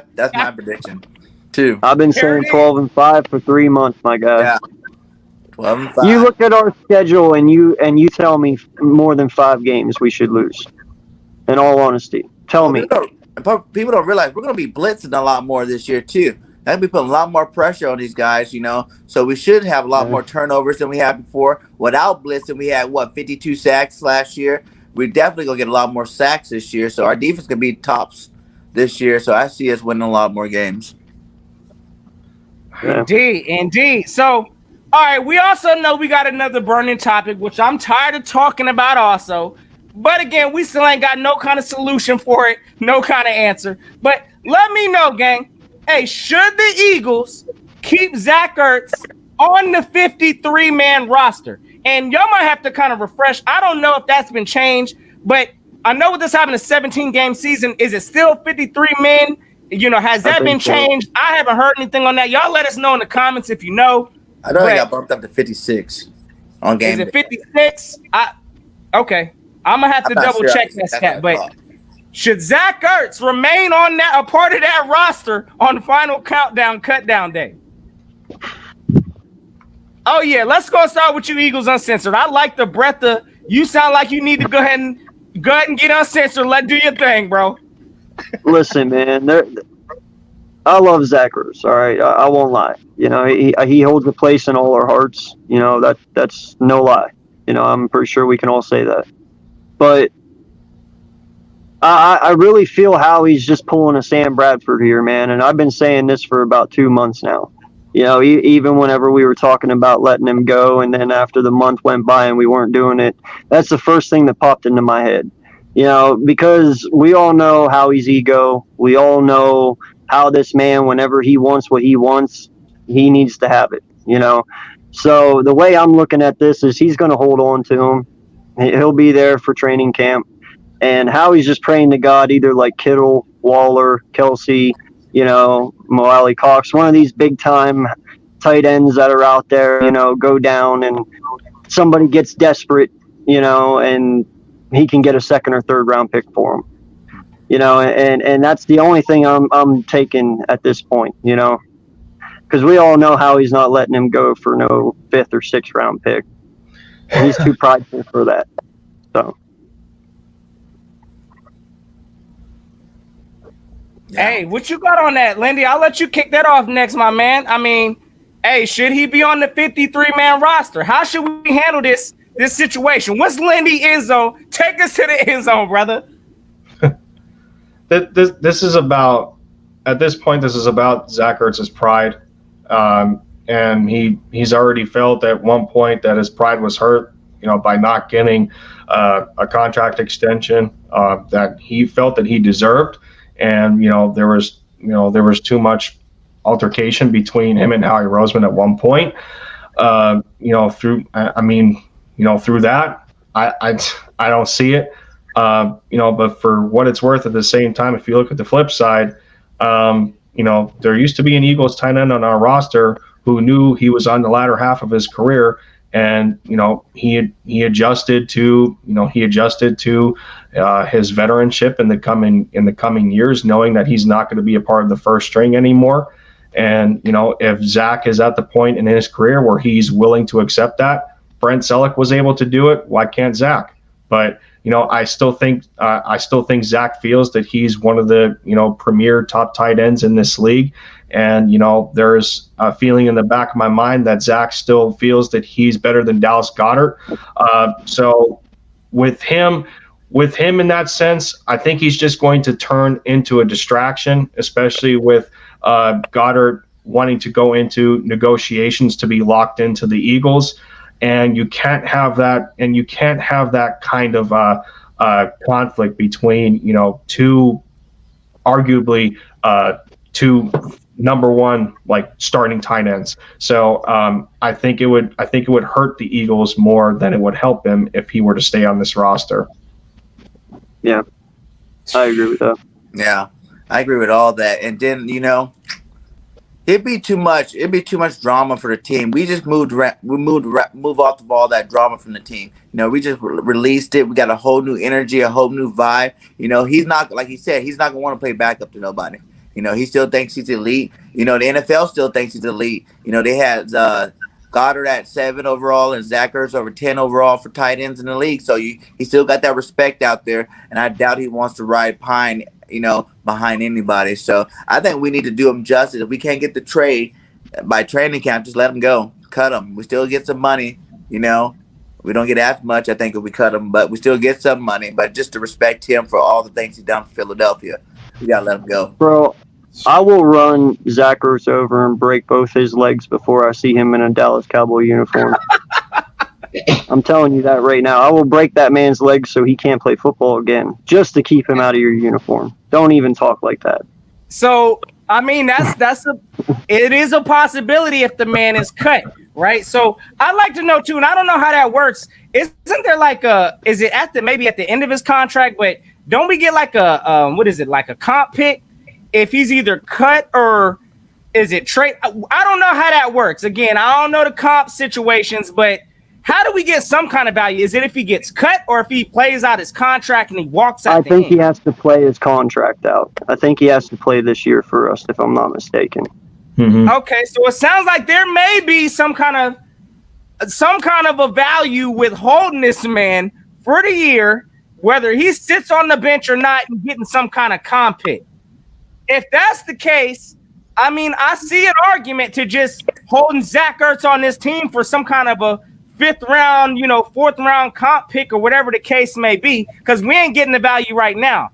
prediction too. I've been saying 12-5 for 3 months, my guy. Yeah. 12-5. You look at our schedule and you tell me more than 5 games we should lose. In all honesty, tell me. People don't realize we're going to be blitzing a lot more this year too. That'll be putting a lot more pressure on these guys, So we should have a lot more turnovers than we had before. Without blitzing, we had 52 sacks last year. We're definitely going to get a lot more sacks this year. So our defense going to be tops this year. So I see us winning a lot more games. Yeah. Indeed. So. All right, we also know we got another burning topic, which I'm tired of talking about also. But again, we still ain't got no kind of solution for it, no kind of answer. But let me know, gang. Hey, should the Eagles keep Zach Ertz on the 53-man roster? And y'all might have to kind of refresh. I don't know if that's been changed, but I know with this having a 17-game season, is it still 53 men? Has that been changed? I haven't heard anything on that. Y'all let us know in the comments if you know. I know they got bumped up to 56 on game. Is it 56? Okay. I'm gonna have to double check that stat. But should Zach Ertz remain on a part of that roster on the final cut down day? Oh yeah, let's go start with you, Eagles Uncensored. I like the breadth of you. Sound like you need to go ahead and get uncensored. Do your thing, bro. Listen, man. I love Zach Ertz, all right? I won't lie. He holds a place in all our hearts. That's no lie. I'm pretty sure we can all say that. But I really feel how he's just pulling a Sam Bradford here, man. And I've been saying this for about 2 months now. Even whenever we were talking about letting him go, and then after the month went by and we weren't doing it, that's the first thing that popped into my head. Because we all know how he's ego. We all know how this man, whenever he wants what he wants, he needs to have it. So the way I'm looking at this is he's going to hold on to him. He'll be there for training camp. And Howie's just praying to God, either like Kittle, Waller, Kelsey, Mo Alley Cox, one of these big time tight ends that are out there, go down and somebody gets desperate, and he can get a second or third round pick for him. And that's the only thing I'm taking at this point, because we all know how he's not letting him go for no fifth or sixth round pick. He's too prideful for that. So. Hey, what you got on that, Lindy? I'll let you kick that off next, my man. I mean, hey, should he be on the 53-man roster? How should we handle this situation? What's Lindy end zone? Take us to the end zone, brother. This is about, at this point, this is about Zach Ertz's pride. And he's already felt at one point that his pride was hurt, by not getting a contract extension that he felt that he deserved. And there was too much altercation between him and Howie Roseman at one point. Through that, I don't see it. But for what it's worth, at the same time, if you look at the flip side, there used to be an Eagles tight end on our roster who knew he was on the latter half of his career. And he adjusted to his veteranship in the coming years, knowing that he's not going to be a part of the first string anymore. And if Zach is at the point in his career where he's willing to accept that, Brent Selleck was able to do it. Why can't Zach? But I still think Zach feels that he's one of the premier top tight ends in this league. And, there's a feeling in the back of my mind that Zach still feels that he's better than Dallas Goedert. So with him in that sense, I think he's just going to turn into a distraction, especially with Goddard wanting to go into negotiations to be locked into the Eagles. And you can't have that. And you can't have that kind of conflict between, two arguably two number one starting tight ends. So I think it would hurt the Eagles more than it would help him if he were to stay on this roster. Yeah, I agree with that. Yeah, I agree with all that. And then it'd be too much. It'd be too much drama for the team. We just move off of all that drama from the team. We just released it. We got a whole new energy, a whole new vibe. He's not, like he said, he's not gonna want to play backup to nobody. He still thinks he's elite. The NFL still thinks he's elite. They had Goddard at 7 overall and Zach Ertz over 10 overall for tight ends in the league. So he still got that respect out there, and I doubt he wants to ride pine, behind anybody. So I think we need to do him justice. If we can't get the trade by training camp, just let him go. Cut him. We still get some money, We don't get as much, I think, if we cut him, but we still get some money. But just to respect him for all the things he's done for Philadelphia, we got to let him go. Bro, I will run Zach Ertz over and break both his legs before I see him in a Dallas Cowboy uniform. I'm telling you that right now. I will break that man's legs so he can't play football again, just to keep him out of your uniform. Don't even talk like that. So, I mean, it is a possibility if the man is cut, right? So I'd like to know too, and I don't know how that works. Isn't there is it maybe at the end of his contract, but don't we get like a comp pick if he's either cut or is it trade? I don't know how that works. Again, I don't know the comp situations, but how do we get some kind of value? Is it if he gets cut or if he plays out his contract and he walks out? I think he has to play his contract out. I think he has to play this year for us, if I'm not mistaken. Mm-hmm. Okay, so it sounds like there may be some kind of a value with holding this man for the year, whether he sits on the bench or not, and getting some kind of comp pick. If that's the case, I mean, I see an argument to just holding Zach Ertz on this team for some kind of a 5th round, 4th round comp pick or whatever the case may be, because we ain't getting the value right now.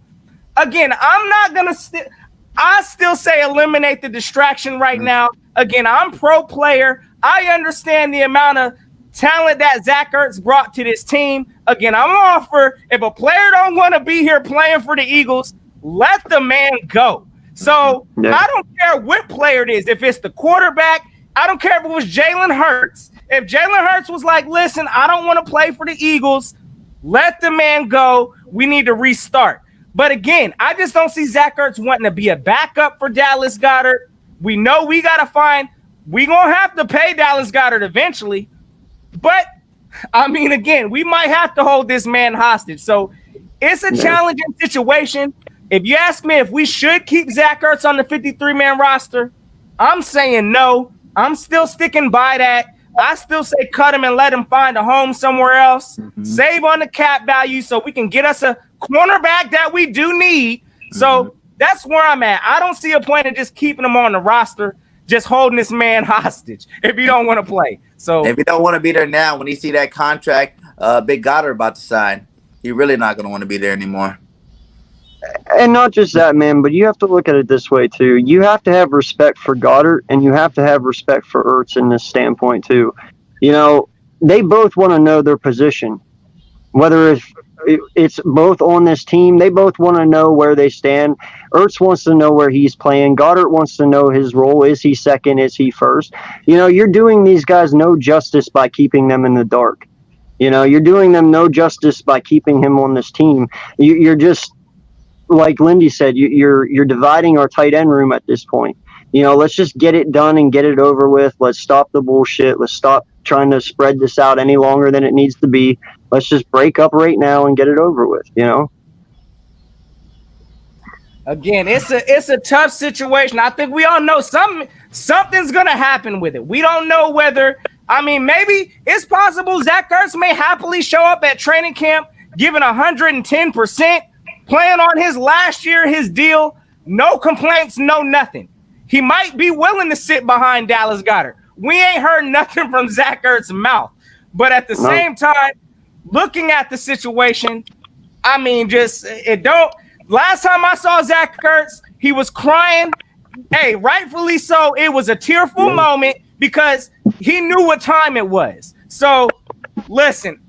Again, I'm not going to I still say eliminate the distraction right now. Again, I'm pro player. I understand the amount of talent that Zach Ertz brought to this team. Again, I'm all for if a player don't want to be here playing for the Eagles, let the man go. So I don't care what player it is. If it's the quarterback, I don't care if it was Jalen Hurts. If Jalen Hurts was like, listen, I don't want to play for the Eagles, let the man go. We need to restart. But again, I just don't see Zach Ertz wanting to be a backup for Dallas Goedert. We know we got to we're going to have to pay Dallas Goedert eventually. But, I mean, again, we might have to hold this man hostage. So it's a challenging situation. If you ask me if we should keep Zach Ertz on the 53-man roster, I'm saying no. I'm still sticking by that. I still say cut him and let him find a home somewhere else. Save on the cap value so we can get us a cornerback that we do need. So that's where I'm at. I don't see a point in just keeping him on the roster, just holding this man hostage if you don't want to play. So if you don't want to be there now, when you see that contract Big Goddard about to sign, you're really not going to want to be there anymore. And not just that, man, but you have to look at it this way, too. You have to have respect for Goddard, and you have to have respect for Ertz in this standpoint, too. You know, they both want to know their position. Whether it's both on this team, they both want to know where they stand. Ertz wants to know where he's playing. Goddard wants to know his role. Is he second? Is he first? You know, you're doing these guys no justice by keeping them in the dark. You know, you're doing them no justice by keeping him on this team. You're just... like Lindy said, you're dividing our tight end room at this point. You know, let's just get it done and get it over with. Let's stop the bullshit. Let's stop trying to spread this out any longer than it needs to be. Let's just break up right now and get it over with, you know? Again, it's a tough situation. I think we all know something's going to happen with it. We don't know whether, I mean, maybe it's possible Zach Ertz may happily show up at training camp giving 110%. Playing on his last year, his deal, no complaints, no nothing. He might be willing to sit behind Dallas Goedert. We ain't heard nothing from Zach Ertz's mouth. But at the same time, looking at the situation, I mean, last time I saw Zach Ertz, he was crying. Hey, rightfully so. It was a tearful moment because he knew what time it was. So, listen,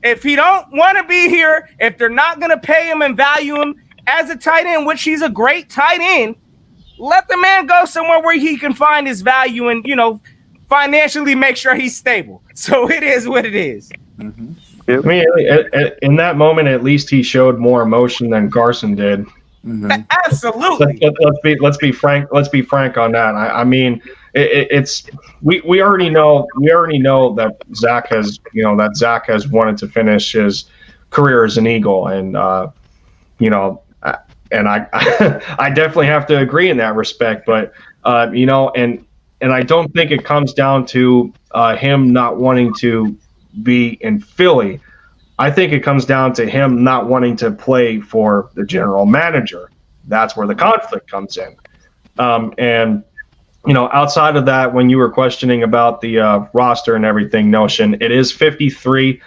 if he don't want to be here, if they're not going to pay him and value him as a tight end, which he's a great tight end, let the man go somewhere where he can find his value and, you know, financially make sure he's stable. So it is what it is. I mean, in that moment, at least he showed more emotion than Carson did. Absolutely. Let's be frank. Let's be frank on that. I mean, we already know that Zach has wanted to finish his career as an Eagle, and you know, and I I definitely have to agree in that respect. But you know, and I don't think it comes down to him not wanting to be in Philly. I think it comes down to him not wanting to play for the general manager. That's where the conflict comes in. And, you know, outside of that, when you were questioning about the roster and everything, Notion, it is 53.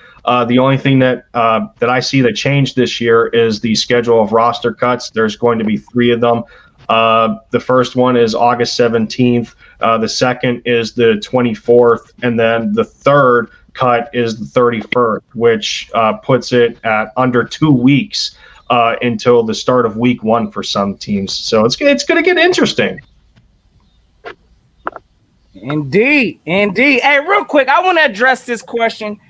The only thing that I see that changed this year is the schedule of roster cuts. There's going to be 3 of them. The first one is August 17th. The second is the 24th. And then the third cut is the 31st, which puts it at under 2 weeks until the start of week 1 for some teams. So it's going to get interesting. Indeed. Hey, real quick, I want to address this question.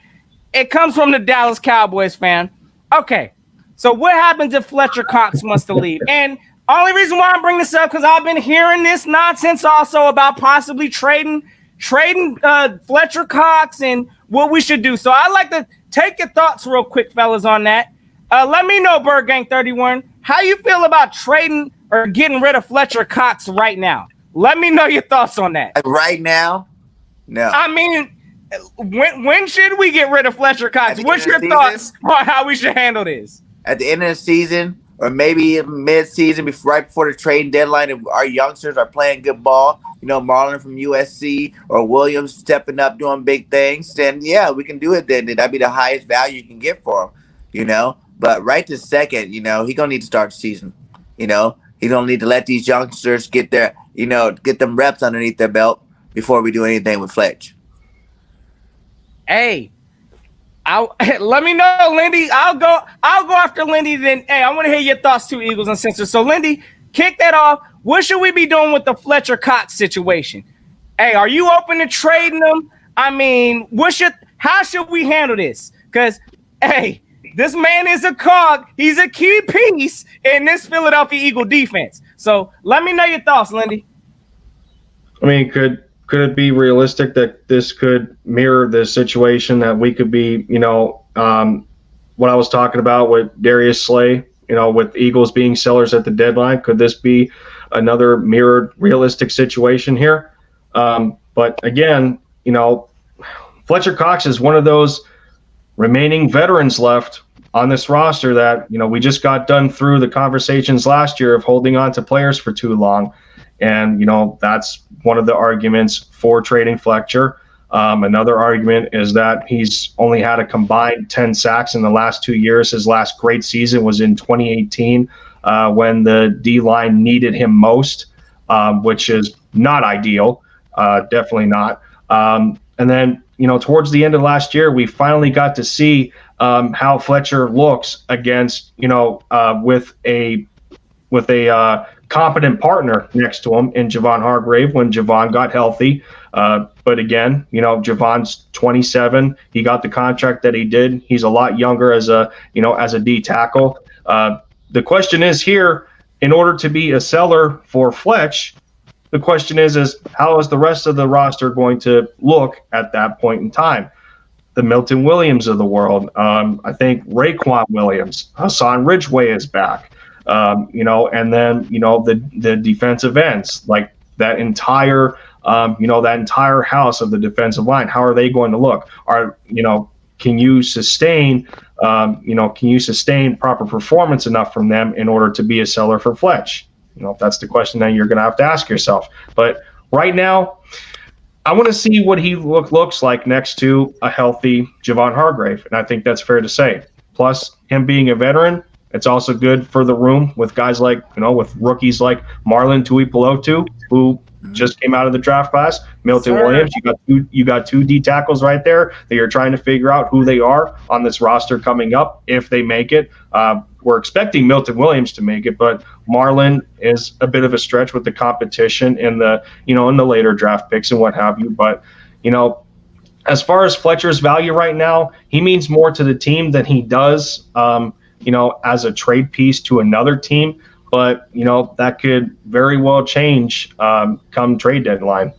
It comes from the Dallas Cowboys fan. Okay, so what happens if Fletcher Cox wants to leave? And only reason why I'm bringing this up because I've been hearing this nonsense also about possibly trading Fletcher Cox and what we should do. So I'd like to take your thoughts real quick, fellas, on that. Let me know, Birdgang 31, how you feel about trading or getting rid of Fletcher Cox right now. Let me know your thoughts on that. Right now? No. I mean, when should we get rid of Fletcher Cox? What's your thoughts on how we should handle this? At the end of the season, or maybe mid-season, right before the trade deadline, if our youngsters are playing good ball, you know, Marlon from USC or Williams stepping up doing big things, then yeah, we can do it then. That'd be the highest value you can get for him, you know. But right this second, you know, he's going to need to start the season, you know. He don't need to let these youngsters get them reps underneath their belt before we do anything with Fletch. Hey, let me know, Lindy. I'll go after Lindy. Then, hey, I want to hear your thoughts too, Eagles Uncensored. So, Lindy, kick that off. What should we be doing with the Fletcher Cox situation? Hey, are you open to trading them? I mean, how should we handle this? Because, hey, this man is a cog. He's a key piece in this Philadelphia Eagle defense. So, let me know your thoughts, Lindy. I mean, could it be realistic that this could mirror the situation that we could be, what I was talking about with Darius Slay, with Eagles being sellers at the deadline? Could this be another mirrored realistic situation here? But again, Fletcher Cox is one of those remaining veterans left on this roster that, we just got done through the conversations last year of holding on to players for too long. And, that's one of the arguments for trading Fletcher. Another argument is that he's only had a combined 10 sacks in the last 2 years. His last great season was in 2018 when the D-line needed him most, which is not ideal, definitely not. And then, towards the end of last year, we finally got to see how Fletcher looks against, with a competent partner next to him in Javon Hargrave when Javon got healthy. But again, Javon's 27. He got the contract that he did. He's a lot younger as a D tackle. The question is here, in order to be a seller for Fletch, the question is how is the rest of the roster going to look at that point in time? The Milton Williams of the world. I think Raekwon Williams, Hassan Ridgeway is back. And then, the defensive ends, like that entire house of the defensive line. How are they going to look? Can you sustain proper performance enough from them in order to be a seller for Fletch? That's the question that you're going to have to ask yourself. But right now, I want to see what he looks like next to a healthy Javon Hargrave. And I think that's fair to say. Plus, him being a veteran, it's also good for the room with guys like, with rookies like Marlon Tuipulotu, who just came out of the draft class. Milton Williams, you got two D tackles right there that you're trying to figure out who they are on this roster coming up if they make it. We're expecting Milton Williams to make it, but Marlon is a bit of a stretch with the competition in the later draft picks and what have you. But as far as Fletcher's value right now, he means more to the team than he does as a trade piece to another team. But, that could very well change come trade deadline.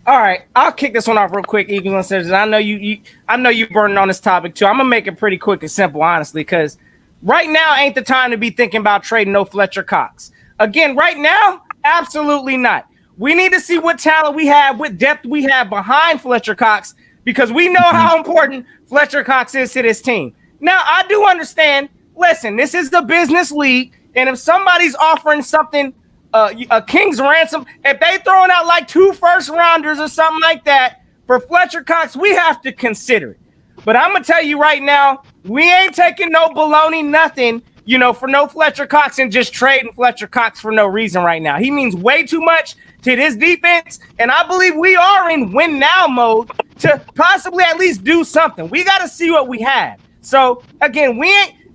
All right, I'll kick this one off real quick, Eagles Uncensored. I know you burning on this topic too. I'm gonna make it pretty quick and simple, honestly, because right now ain't the time to be thinking about trading no Fletcher Cox. Again, right now, absolutely not. We need to see what talent we have, what depth we have behind Fletcher Cox, because we know how important Fletcher Cox is to this team. Now, I do understand, listen, this is the business league, and if somebody's offering something, a king's ransom, if they throwing out like 2 first-rounders or something like that for Fletcher Cox, we have to consider it. But I'm going to tell you right now, we ain't taking no baloney nothing, for no Fletcher Cox and just trading Fletcher Cox for no reason right now. He means way too much to this defense, and I believe we are in win-now mode to possibly at least do something. We got to see what we have. So, again,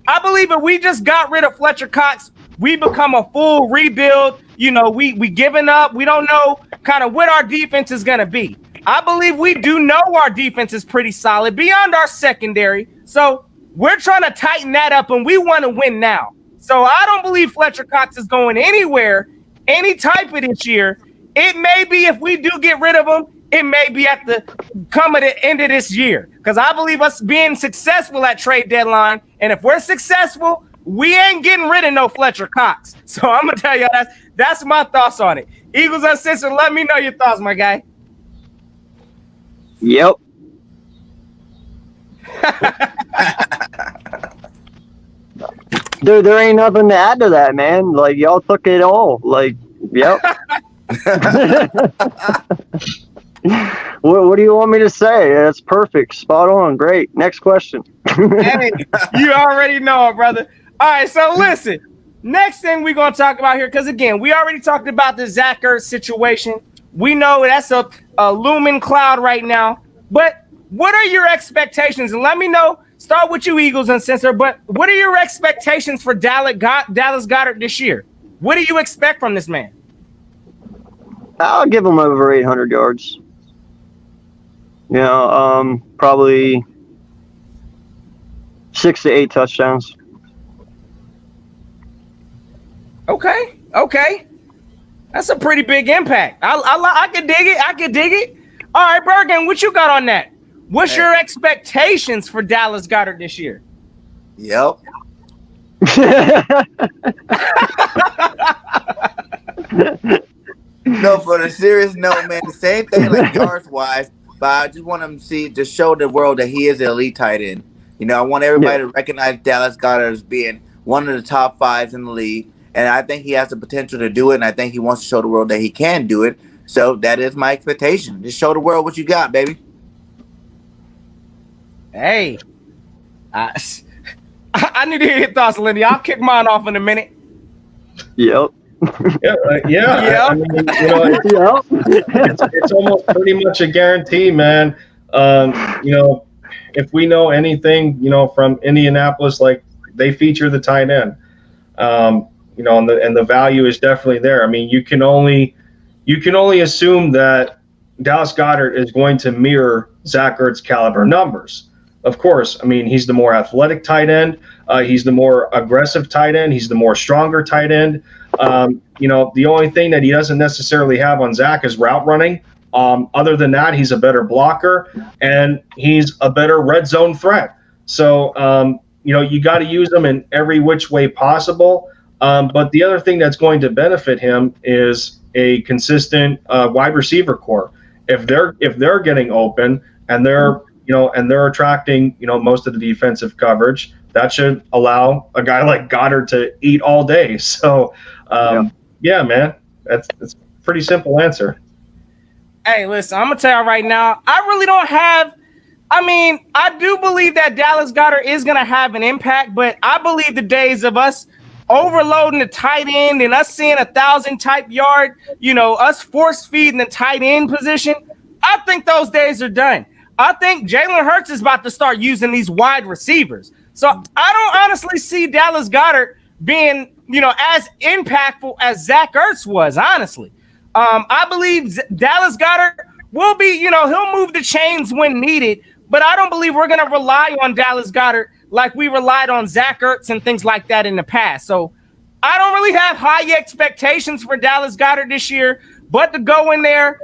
I believe if we just got rid of Fletcher Cox, we become a full rebuild. We giving up. We don't know kind of what our defense is going to be. I believe we do know our defense is pretty solid beyond our secondary. So we're trying to tighten that up, and we want to win now. So I don't believe Fletcher Cox is going anywhere, any type of this year. It may be if we do get rid of him, it may be at the end of this year, because I believe us being successful at trade deadline, and if we're successful, we ain't getting rid of no Fletcher Cox. So I'm gonna tell you that's my thoughts on it. Eagles Uncensored, let me know your thoughts, my guy. Yep. Dude, there ain't nothing to add to that, man. Like, y'all took it all. Like, yep. What do you want me to say? That's perfect. Spot on. Great. Next question. Hey, you already know it, brother. All right, so listen. Next thing we're gonna talk about here, because again, we already talked about the Zach Ertz situation. We know that's a looming cloud right now. But what are your expectations? And let me know. Start with you, Eagles Uncensored. But what are your expectations for Dallas Goedert this year? What do you expect from this man? I'll give him over 800 yards. Probably 6 to 8 touchdowns. Okay. That's a pretty big impact. I can dig it. All right, Birdgang, what you got on that? What's your expectations for Dallas Goedert this year? Yep. No, for the serious note, man, the same thing like yards wise, but I just want him to show the world that he is an elite tight end. I want everybody to recognize Dallas Goedert as being one of the top 5s in the league. And I think he has the potential to do it, and I think he wants to show the world that he can do it. So that is my expectation. Just show the world what you got, baby. Hey, I need to hear your thoughts, Lindy. I'll kick mine off in a minute. Yep. Yeah. I mean, it's almost pretty much a guarantee, man. If we know anything, from Indianapolis, like they feature the tight end. And the value is definitely there. I mean, you can only assume that Dallas Goedert is going to mirror Zach Ertz caliber numbers. Of course, I mean, he's the more athletic tight end. He's the more aggressive tight end. He's the more stronger tight end. The only thing that he doesn't necessarily have on Zach is route running. Other than that, he's a better blocker and he's a better red zone threat. So, you got to use him in every which way possible. But the other thing that's going to benefit him is a consistent wide receiver core. If they're getting open and they're attracting most of the defensive coverage, that should allow a guy like Goddard to eat all day. So, yeah, man, that's a pretty simple answer. Hey, listen, I'm gonna tell you right now, I really don't have. I mean, I do believe that Dallas Goedert is gonna have an impact, but I believe the days of us overloading the tight end and us seeing 1,000 type yard, us force feeding the tight end position, I think those days are done. I think Jalen Hurts is about to start using these wide receivers. So I don't honestly see Dallas Goedert being, as impactful as Zach Ertz was, honestly. I believe Dallas Goedert will be, he'll move the chains when needed, but I don't believe we're going to rely on Dallas Goedert like we relied on Zach Ertz and things like that in the past. So I don't really have high expectations for Dallas Goedert this year, but to go in there,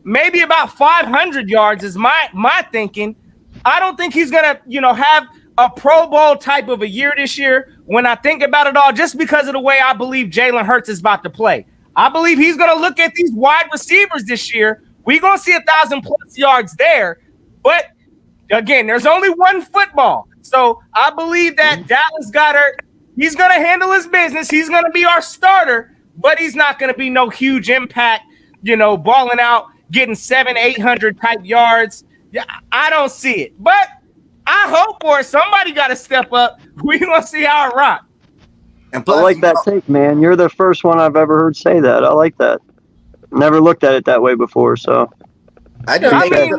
maybe about 500 yards is my thinking. I don't think he's going to, have a Pro Bowl type of a year this year when I think about it all, just because of the way I believe Jalen Hurts is about to play. I believe he's going to look at these wide receivers this year. We're going to see 1,000 plus yards there. But again, there's only one football. So I believe that Dallas Goedert, he's going to handle his business. He's going to be our starter, but he's not going to be no huge impact, balling out, getting 700-800 type yards. Yeah, I don't see it. But I hope for it. Somebody got to step up. We're going to see how it rocks. And plus, I like that take, man. You're the first one I've ever heard say that. I like that. Never looked at it that way before, so. I appreciate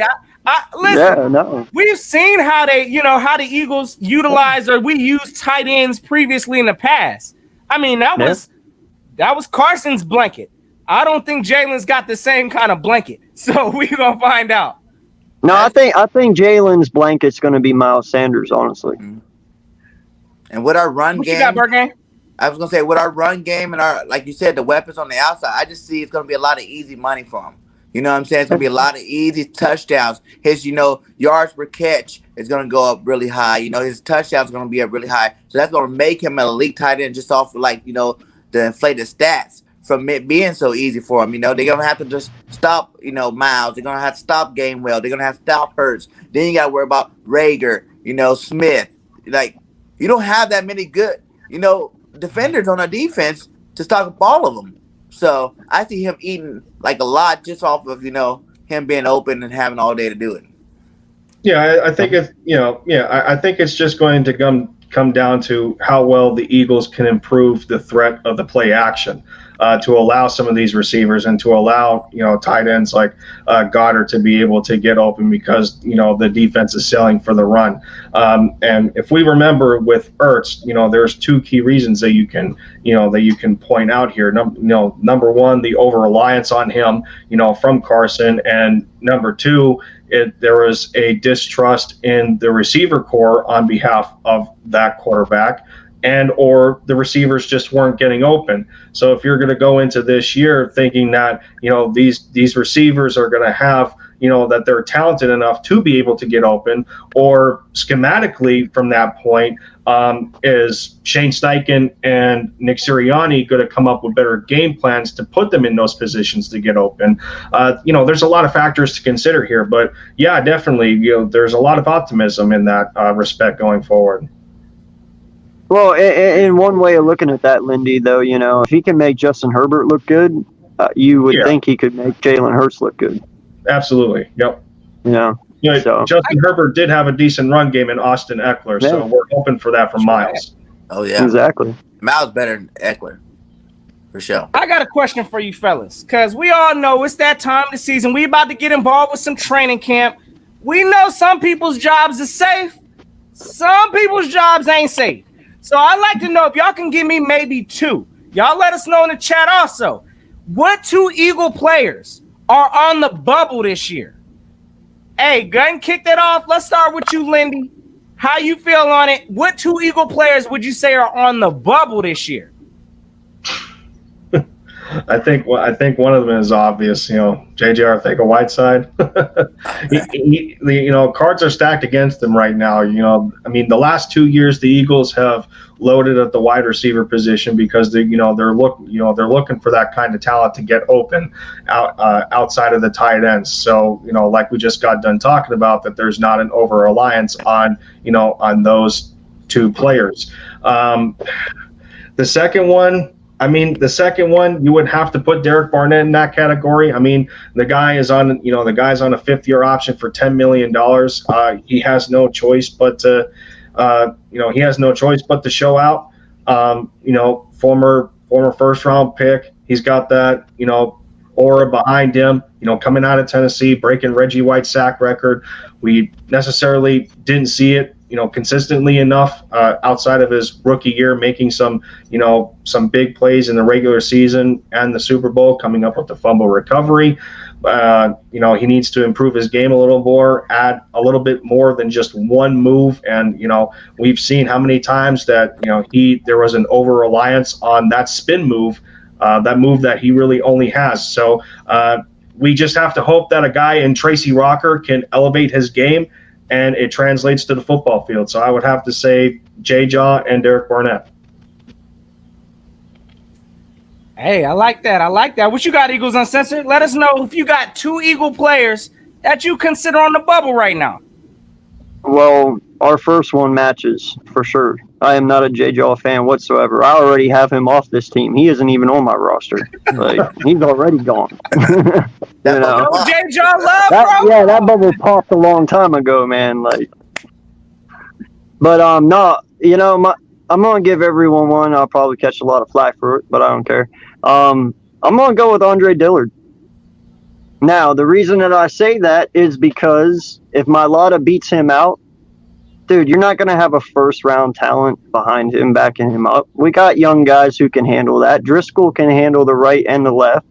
it. Listen, we've seen how how the Eagles utilize or we used tight ends previously in the past. I mean, that was Carson's blanket. I don't think Jalen's got the same kind of blanket. So we're gonna find out. No, I think Jalen's blanket's gonna be Miles Sanders, honestly. And with our run What game, you got, Birdgang? I was gonna say with our run game and our, like you said, the weapons on the outside, I just see it's gonna be a lot of easy money for him. You know what I'm saying? It's gonna be a lot of easy touchdowns. His, yards per catch is gonna go up really high. His touchdowns are gonna be up really high. So that's gonna make him an elite tight end just off of the inflated stats from it being so easy for him. They're gonna have to just stop, Miles. They're gonna have to stop Gainwell. They're gonna have to stop Hurts. Then you gotta worry about Rager, Smith. You don't have that many good, defenders on our defense to stop all of them. So I see him eating a lot just off of, him being open and having all day to do it. Yeah, I think it's I think it's just going to come down to how well the Eagles can improve the threat of the play action to allow some of these receivers and to allow tight ends like Goddard to be able to get open because the defense is selling for the run. And if we remember with Ertz, there's two key reasons that you can point out here. Number one, the over reliance on him, from Carson, and number two, there was a distrust in the receiver core on behalf of that quarterback, and or the receivers just weren't getting open. So if you're going to go into this year thinking that these receivers are going to have that they're talented enough to be able to get open, or schematically from that point, is Shane Steichen and Nick Sirianni going to come up with better game plans to put them in those positions to get open? There's a lot of factors to consider here, but yeah, definitely, there's a lot of optimism in that respect going forward. Well, in one way of looking at that, Lindy, though, if he can make Justin Herbert look good, you would think he could make Jalen Hurts look good. Absolutely. Yep. So Justin Herbert did have a decent run game in Austin Eckler, so we're hoping for that from Miles. Oh, yeah. Exactly. Miles better than Eckler, for sure. I got a question for you fellas, because we all know it's that time of the season. We about to get involved with some training camp. We know some people's jobs are safe. Some people's jobs ain't safe. So I'd like to know if y'all can give me maybe two. Y'all let us know in the chat also. What two Eagle players are on the bubble this year? Hey, go ahead and kick that off. Let's start with you, Lindy. How you feel on it? What two Eagle players would you say are on the bubble this year? I think one of them is obvious. J.J. Arcega-Whiteside. Cards are stacked against him right now. The last 2 years the Eagles have loaded at the wide receiver position because they're looking for that kind of talent to get open outside of the tight ends. So like we just got done talking about, that there's not an over reliance on those two players. The second one, you would have to put Derek Barnett in that category. The guy's on a 5th-year option for $10 million. He has no choice but to, show out. Former first-round pick. He's got that, aura behind him. Coming out of Tennessee, breaking Reggie White's sack record. We necessarily didn't see it consistently enough outside of his rookie year, making some big plays in the regular season and the Super Bowl, coming up with the fumble recovery. He needs to improve his game a little more, add a little bit more than just one move. And, we've seen how many times that, there was an over reliance on that spin move, that move that he really only has. So we just have to hope that a guy in Tracy Rocker can elevate his game and it translates to the football field. So I would have to say J-Jaw and Derek Barnett. Hey, I like that. What you got, Eagles Uncensored? Let us know if you got two Eagle players that you consider on the bubble right now. Well, our first one matches for sure. I am not a J-Jaw fan whatsoever. I already have him off this team. He isn't even on my roster. He's already gone. J-Jaw love, bro. Yeah, that bubble popped a long time ago, man. But I'm gonna give everyone one. I'll probably catch a lot of flack for it, but I don't care. I'm gonna go with Andre Dillard. Now, the reason that I say that is because if Mailata beats him out, dude, you're not going to have a first-round talent behind him, backing him up. We got young guys who can handle that. Driscoll can handle the right and the left.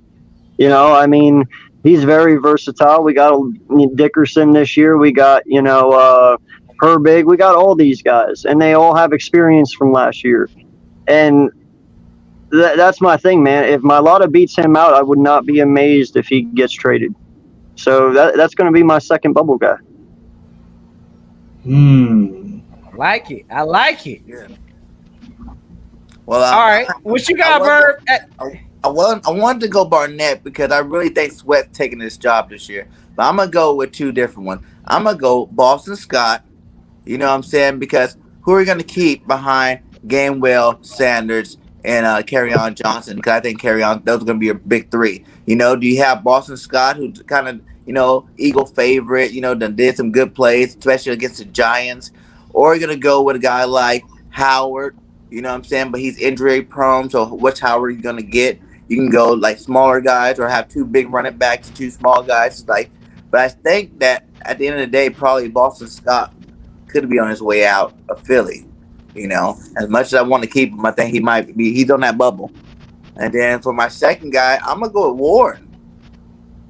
He's very versatile. We got Dickerson this year. We got, Herbig. We got all these guys, and they all have experience from last year. And that's my thing, man. If Mailata beats him out, I would not be amazed if he gets traded. So that's going to be my second bubble guy. I like it. Yeah. Well, all right. What you got, Bird? I wanted to go Barnett because I really think Sweat's taking this job this year. But I'm going to go with two different ones. I'm going to go Boston Scott. You know what I'm saying? Because who are you going to keep behind Gainwell, Sanders, and Kerryon Johnson? Because I think those are going to be your big three. Do you have Boston Scott, who kind of Eagle favorite, that did some good plays, especially against the Giants, or you're gonna go with a guy like Howard, you know what I'm saying? But he's injury prone, so which Howard you gonna get? You can go like smaller guys or have two big running backs, two small guys. But I think that at the end of the day, probably Boston Scott could be on his way out of Philly. As much as I want to keep him, I think he's on that bubble. And then for my second guy, I'm gonna go with Ward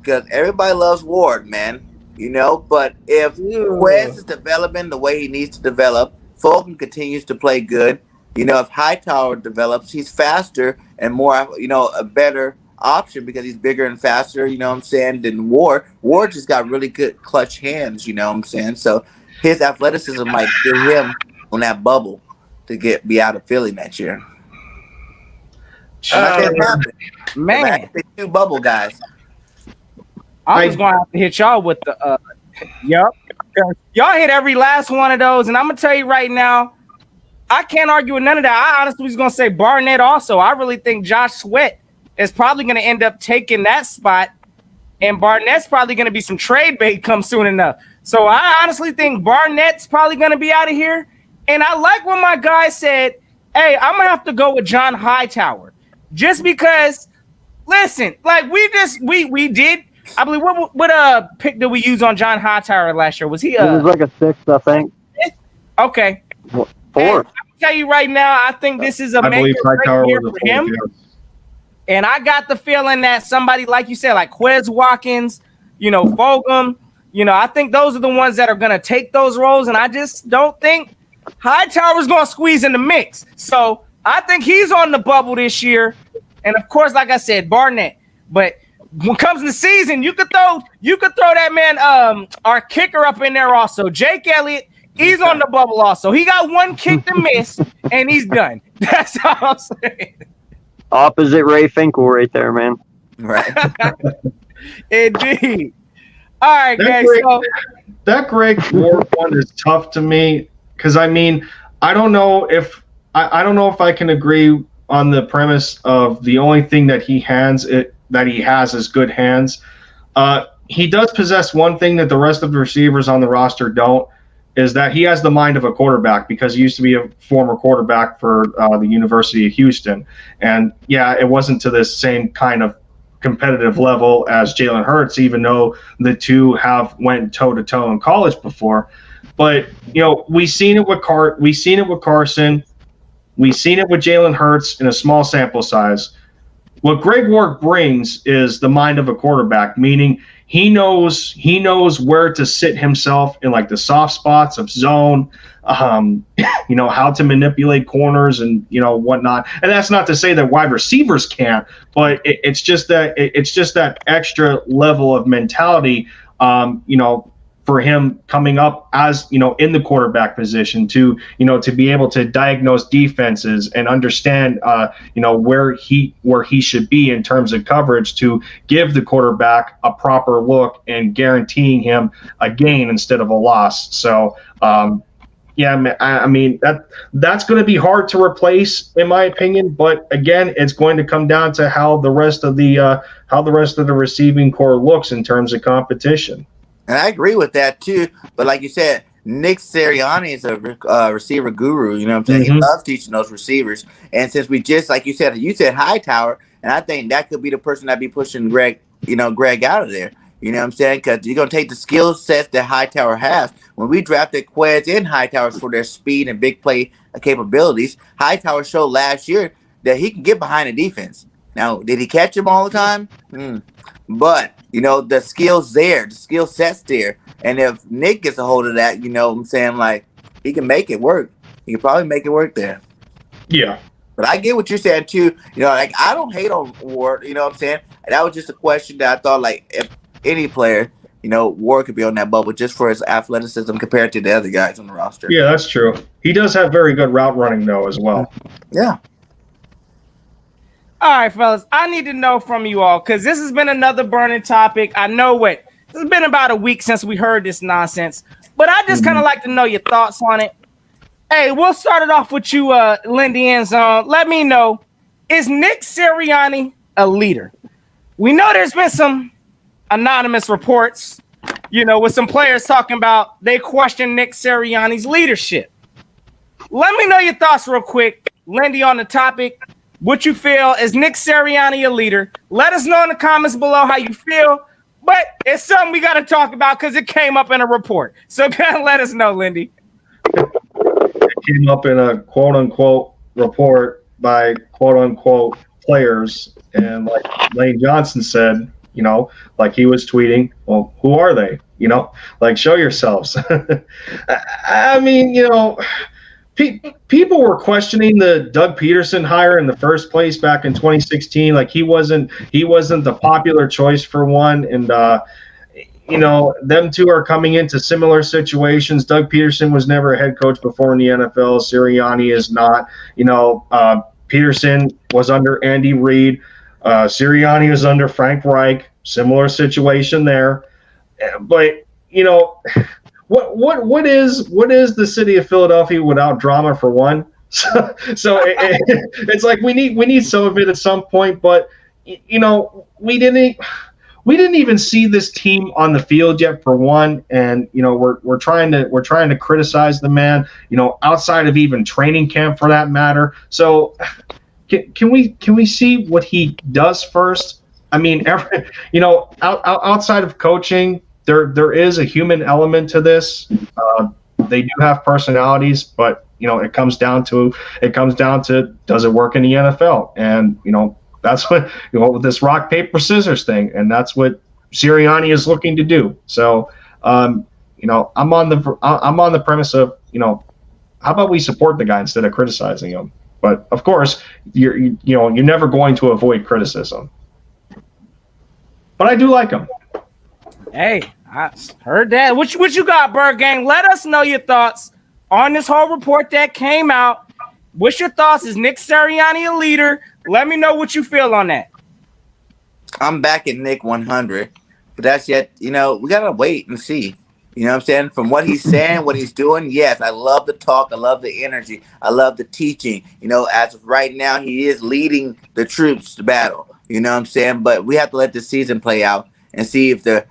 because everybody loves Ward, man. But if Quez is developing the way he needs to develop, Fulton continues to play good. If Hightower develops, he's faster and more, a better option because he's bigger and faster, you know what I'm saying, than Ward. Ward just got really good clutch hands, you know what I'm saying? So his athleticism might get him on that bubble to be out of Philly next year. Man, two bubble guys. I was going to have to hit y'all with the yep. Y'all hit every last one of those, and I'm gonna tell you right now, I can't argue with none of that. I honestly was gonna say Barnett also. I really think Josh Sweat is probably gonna end up taking that spot, and Barnett's probably gonna be some trade bait come soon enough. So I honestly think Barnett's probably gonna be out of here. And I like what my guy said. Hey, I'm gonna have to go with John Hightower, just because. Listen, like we did. I believe what pick did we use on John Hightower last year? Was he? It was like a 6th, I think. Okay. 4th. I'm tell you right now, I think this is a make or break year for him. Yeah. And I got the feeling that somebody, like you said, like Quez Watkins, Fulgham, I think those are the ones that are going to take those roles. And I just don't think Hightower's going to squeeze in the mix. So I think he's on the bubble this year. And of course, like I said, Barnett. But when it comes to the season, you could throw that man, our kicker up in there also. Jake Elliott, he's on the bubble also. He got one kick to miss, and he's done. That's all I'm saying. Opposite Ray Finkel right there, man. Right. Indeed. All right, guys. That Greg Ward one is tough to me because I don't know if I can agree on the premise of the only thing that he has is good hands. He does possess one thing that the rest of the receivers on the roster don't, is that he has the mind of a quarterback because he used to be a former quarterback for the University of Houston. And yeah, it wasn't to this same kind of competitive level as Jalen Hurts, even though the two have went toe to toe in college before. But we've seen it with Carson, we've seen it with Jalen Hurts in a small sample size. What Greg Ward brings is the mind of a quarterback, meaning he knows where to sit himself in like the soft spots of zone, how to manipulate corners and whatnot. And that's not to say that wide receivers can't, but it's just that extra level of mentality, for him coming up as in the quarterback position to be able to diagnose defenses and understand where he should be in terms of coverage to give the quarterback a proper look and guaranteeing him a gain instead of a loss. So that's going to be hard to replace in my opinion, but again, it's going to come down to how the rest of the receiving core looks in terms of competition. And I agree with that too. But like you said, Nick Sirianni is a receiver guru. You know what I'm saying? Mm-hmm. He loves teaching those receivers. And since we just, like you said Hightower, and I think that could be the person that be pushing Greg out of there. You know what I'm saying? Because you're going to take the skill sets that Hightower has. When we drafted Quez and Hightower for their speed and big play capabilities, Hightower showed last year that he can get behind the defense. Now, did he catch him all the time? But the skill's there, the skill set's there. And if Nick gets a hold of that, I'm saying, like, he can make it work. He can probably make it work there. Yeah. But I get what you're saying, too. Like, I don't hate on Ward, you know what I'm saying? And that was just a question that I thought, like, if any player, Ward could be on that bubble just for his athleticism compared to the other guys on the roster. Yeah, that's true. He does have very good route running, though, as well. Yeah. All right, fellas, I need to know from you all because this has been another burning topic. I know it's been about a week since we heard this nonsense, but I just kind of like to know your thoughts on it. Hey, we'll start it off with you, Lindy Enzone. Let me know, is Nick Sirianni a leader? We know there's been some, anonymous reports, with some players talking about they question Nick Sirianni's leadership. Let me know your thoughts real quick, Lindy, on the topic. What you feel, is Nick Sirianni a leader? Let us know in the comments below how you feel. But it's something we got to talk about because it came up in a report. So let us know, Lindy. It came up in a quote-unquote report by quote-unquote players. And like Lane Johnson said, like he was tweeting, well, who are they? Like, show yourselves. I mean, people were questioning the Doug Peterson hire in the first place back in 2016. Like he wasn't the popular choice for one. And, them two are coming into similar situations. Doug Peterson was never a head coach before in the NFL. Sirianni is not. Peterson was under Andy Reid. Sirianni was under Frank Reich. Similar situation there. But, what is the city of Philadelphia without drama, for one? So it's like we need some of it at some point. But, we didn't even see this team on the field yet, for one, and we're trying to criticize the man, outside of even training camp, for that matter. So can we see what he does first? I mean, outside of coaching, there is a human element to this. They do have personalities, but it comes down to does it work in the NFL? And that's what with this rock paper scissors thing, and that's what Sirianni is looking to do. So, I'm on the premise of how about we support the guy instead of criticizing him? But of course, you're never going to avoid criticism. But I do like him. Hey, I heard that. What you got, Birdgang? Let us know your thoughts on this whole report that came out. What's your thoughts? Is Nick Sirianni a leader? Let me know what you feel on that. I'm back at Nick 100, but that's yet, we got to wait and see. You know what I'm saying? From what he's saying, what he's doing, yes, I love the talk. I love the energy. I love the teaching. As of right now, he is leading the troops to battle. You know what I'm saying? But we have to let the season play out and see if the,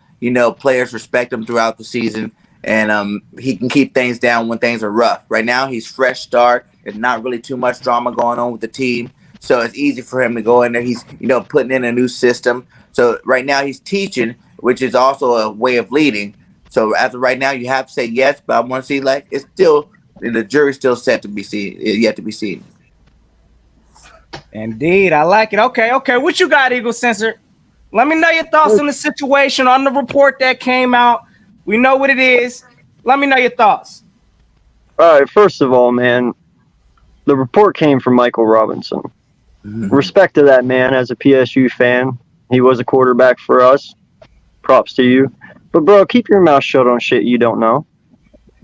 players respect him throughout the season, and he can keep things down when things are rough. Right now, he's fresh start. There's not really too much drama going on with the team. So it's easy for him to go in there. He's, putting in a new system. So right now he's teaching, which is also a way of leading. So as of right now, you have to say yes, but I want to see, it's still, the jury's still yet to be seen. Indeed, I like it. Okay. What you got, Eagle Sensor? Let me know your thoughts on the situation, on the report that came out. We know what it is. Let me know your thoughts. All right, first of all, man, the report came from Michael Robinson. Mm-hmm. Respect to that man as a PSU fan. He was a quarterback for us. Props to you. But, bro, keep your mouth shut on shit you don't know.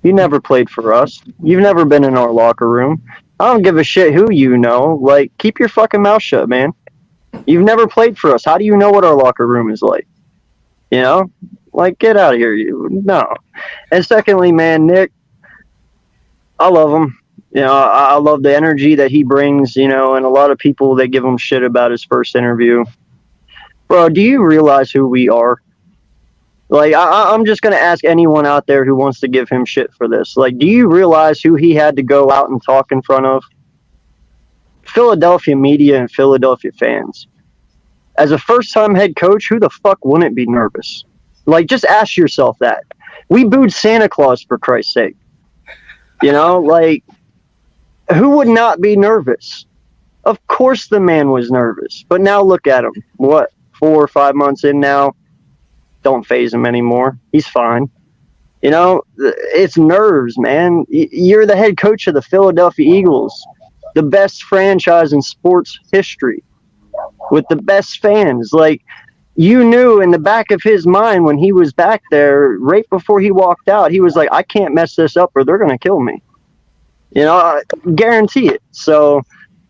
You never played for us. You've never been in our locker room. I don't give a shit who you know. Keep your fucking mouth shut, man. You've never played for us. How do you know what our locker room is like? Get out of here. No. And secondly, man, Nick, I love him. I love the energy that he brings, and a lot of people, they give him shit about his first interview. Bro, do you realize who we are? I'm just going to ask anyone out there who wants to give him shit for this. Do you realize who he had to go out and talk in front of? Philadelphia media and Philadelphia fans. As a first-time head coach, who the fuck wouldn't be nervous? Just ask yourself that. We booed Santa Claus, for Christ's sake. Who would not be nervous? Of course the man was nervous. But now look at him. What, 4 or 5 months in now? Don't phase him anymore. He's fine. It's nerves, man. You're the head coach of the Philadelphia Eagles, the best franchise in sports history, with the best fans. You knew in the back of his mind when he was back there, right before he walked out, he was like, I can't mess this up or they're going to kill me. I guarantee it. So,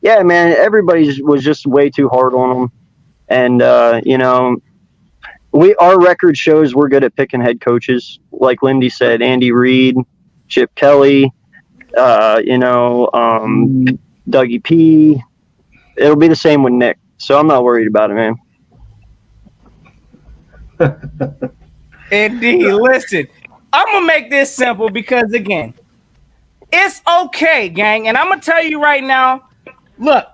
yeah, man, everybody was just way too hard on him. And, our record shows we're good at picking head coaches. Like Lindy said, Andy Reid, Chip Kelly, Dougie P. It'll be the same with Nick. So I'm not worried about it, man. Indeed. Listen, I'm gonna make this simple because again, it's okay, gang. And I'm gonna tell you right now. Look,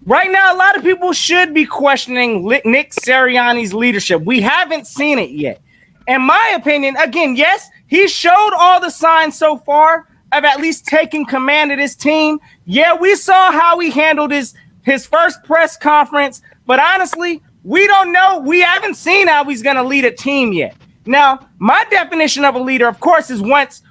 right now, a lot of people should be questioning Nick Sirianni's leadership. We haven't seen it yet. In my opinion, again, yes, he showed all the signs so far of at least taking command of this team. Yeah, we saw how he handled his first press conference, but honestly, we don't know. We haven't seen how he's going to lead a team yet. Now, my definition of a leader, of course, is once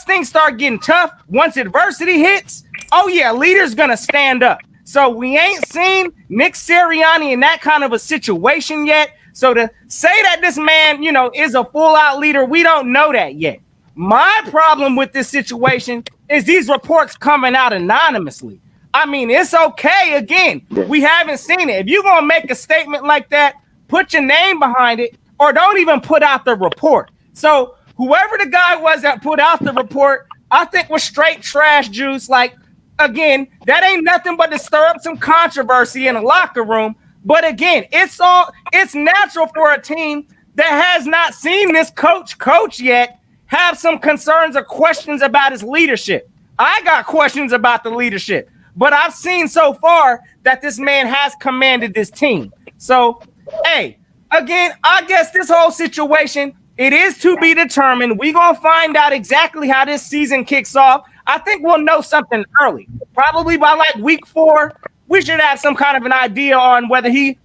things start getting tough, once adversity hits, oh yeah, leader's going to stand up. So we ain't seen Nick Sirianni in that kind of a situation yet. So to say that this man, is a full-out leader, we don't know that yet. My problem with this situation is these reports coming out anonymously. I mean, it's okay. Again, we haven't seen it. If you're going to make a statement like that, put your name behind it or don't even put out the report. So whoever the guy was that put out the report, I think was straight trash juice. Like, again, that ain't nothing but to stir up some controversy in a locker room. But again, it's natural for a team that has not seen this coach yet have some concerns or questions about his leadership. I got questions about the leadership, but I've seen so far that this man has commanded this team. So, hey, again, I guess this whole situation, it is to be determined. We're going to find out exactly how this season kicks off. I think we'll know something early. Probably by like week 4, we should have some kind of an idea on whether he's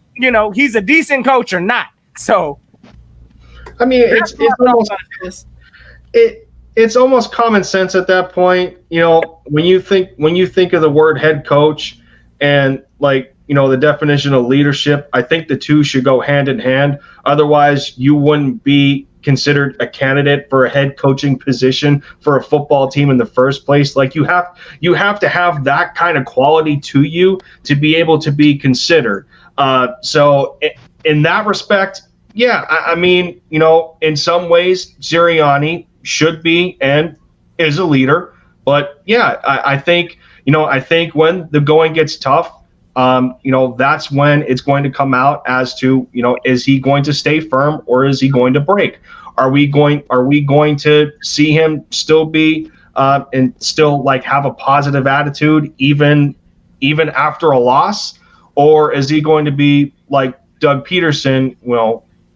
a decent coach or not. So, I mean, it's almost common sense at that point. When you think of the word head coach and the definition of leadership, I think the two should go hand in hand. Otherwise, you wouldn't be considered a candidate for a head coaching position for a football team in the first place. Like you have to have that kind of quality to you to be able to be considered. So in that respect, yeah, I mean, in some ways, Sirianni should be and is a leader. But yeah, I think when the going gets tough, that's when it's going to come out as to, is he going to stay firm or is he going to break? Are we going to see him still be and still have a positive attitude even after a loss? Or is he going to be like Doug Peterson,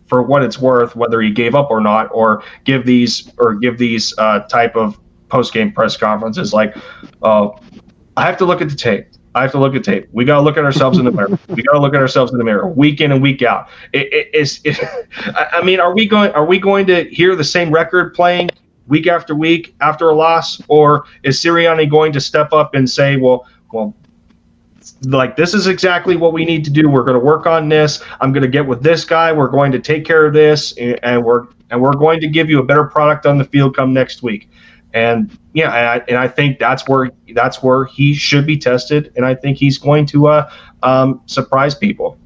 for what it's worth, whether he gave up or not, or give these type of post-game press conferences like, I have to look at the tape. We got to look at ourselves in the mirror. Week in and week out. I mean, are we going to hear the same record playing week after week after a loss, or is Sirianni going to step up and say, well, this is exactly what we need to do. We're going to work on this. I'm going to get with this guy. We're going to take care of this, and we're going to give you a better product on the field come next week. And yeah, and I think that's where he should be tested, and I think he's going to surprise people.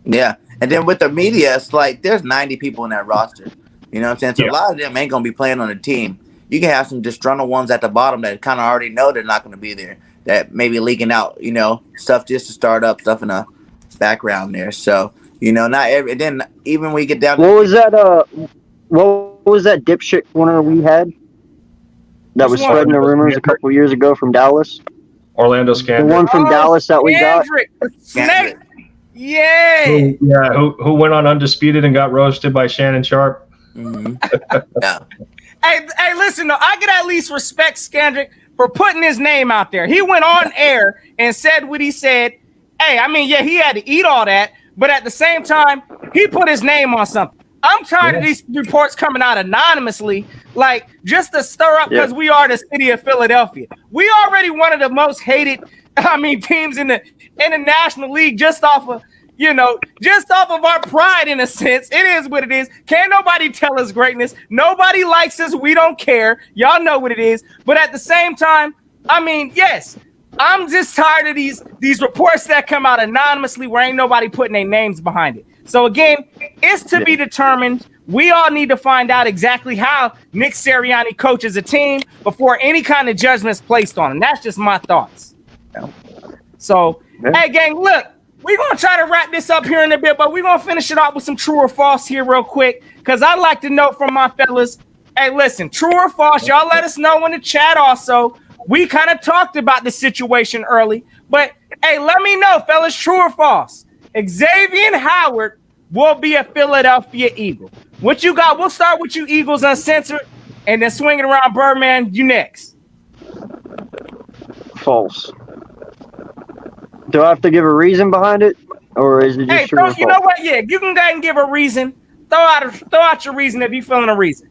Yeah, and then with the media, it's like there's 90 people in that roster. You know what I'm saying? So a lot of them ain't gonna be playing on the team. You can have some disgruntled ones at the bottom that kind of already know they're not gonna be there. That may be leaking out, stuff just to start up, stuff in the background there. So not every. And then even when we get down, what was that dipshit corner we had? That was spreading the rumors a couple years ago from Dallas. Orlando Scandrick. The one from Dallas that we got. Snake. Yay! Who went on Undisputed and got roasted by Shannon Sharp. Mm-hmm. Yeah. Hey, listen, though, I could at least respect Scandrick for putting his name out there. He went on air and said what he said. Hey, I mean, yeah, he had to eat all that, but at the same time, he put his name on something. I'm tired of these reports coming out anonymously, just to stir up because we are the city of Philadelphia. We already one of the most hated, teams in the National League just off of our pride in a sense. It is what it is. Can't nobody tell us greatness. Nobody likes us. We don't care. Y'all know what it is. But at the same time, yes, I'm just tired of these reports that come out anonymously where ain't nobody putting their names behind it. So again, it's to be determined. We all need to find out exactly how Nick Sirianni coaches a team before any kind of judgment is placed on him. That's just my thoughts. So, hey, gang, look, we're going to try to wrap this up here in a bit, but we're going to finish it off with some true or false here real quick, because I'd like to know from my fellas, hey, listen, true or false, y'all let us know in the chat also. We kind of talked about the situation early, but hey, let me know, fellas, true or false. Xavier Howard will be a Philadelphia Eagle. What you got? We'll start with you, Eagles Uncensored, and then swing it around, Birdman, you next. False. Do I have to give a reason behind it, or is it just true or false? You know what? Yeah, you can go ahead and give a reason. Throw out your reason if you're feeling a reason.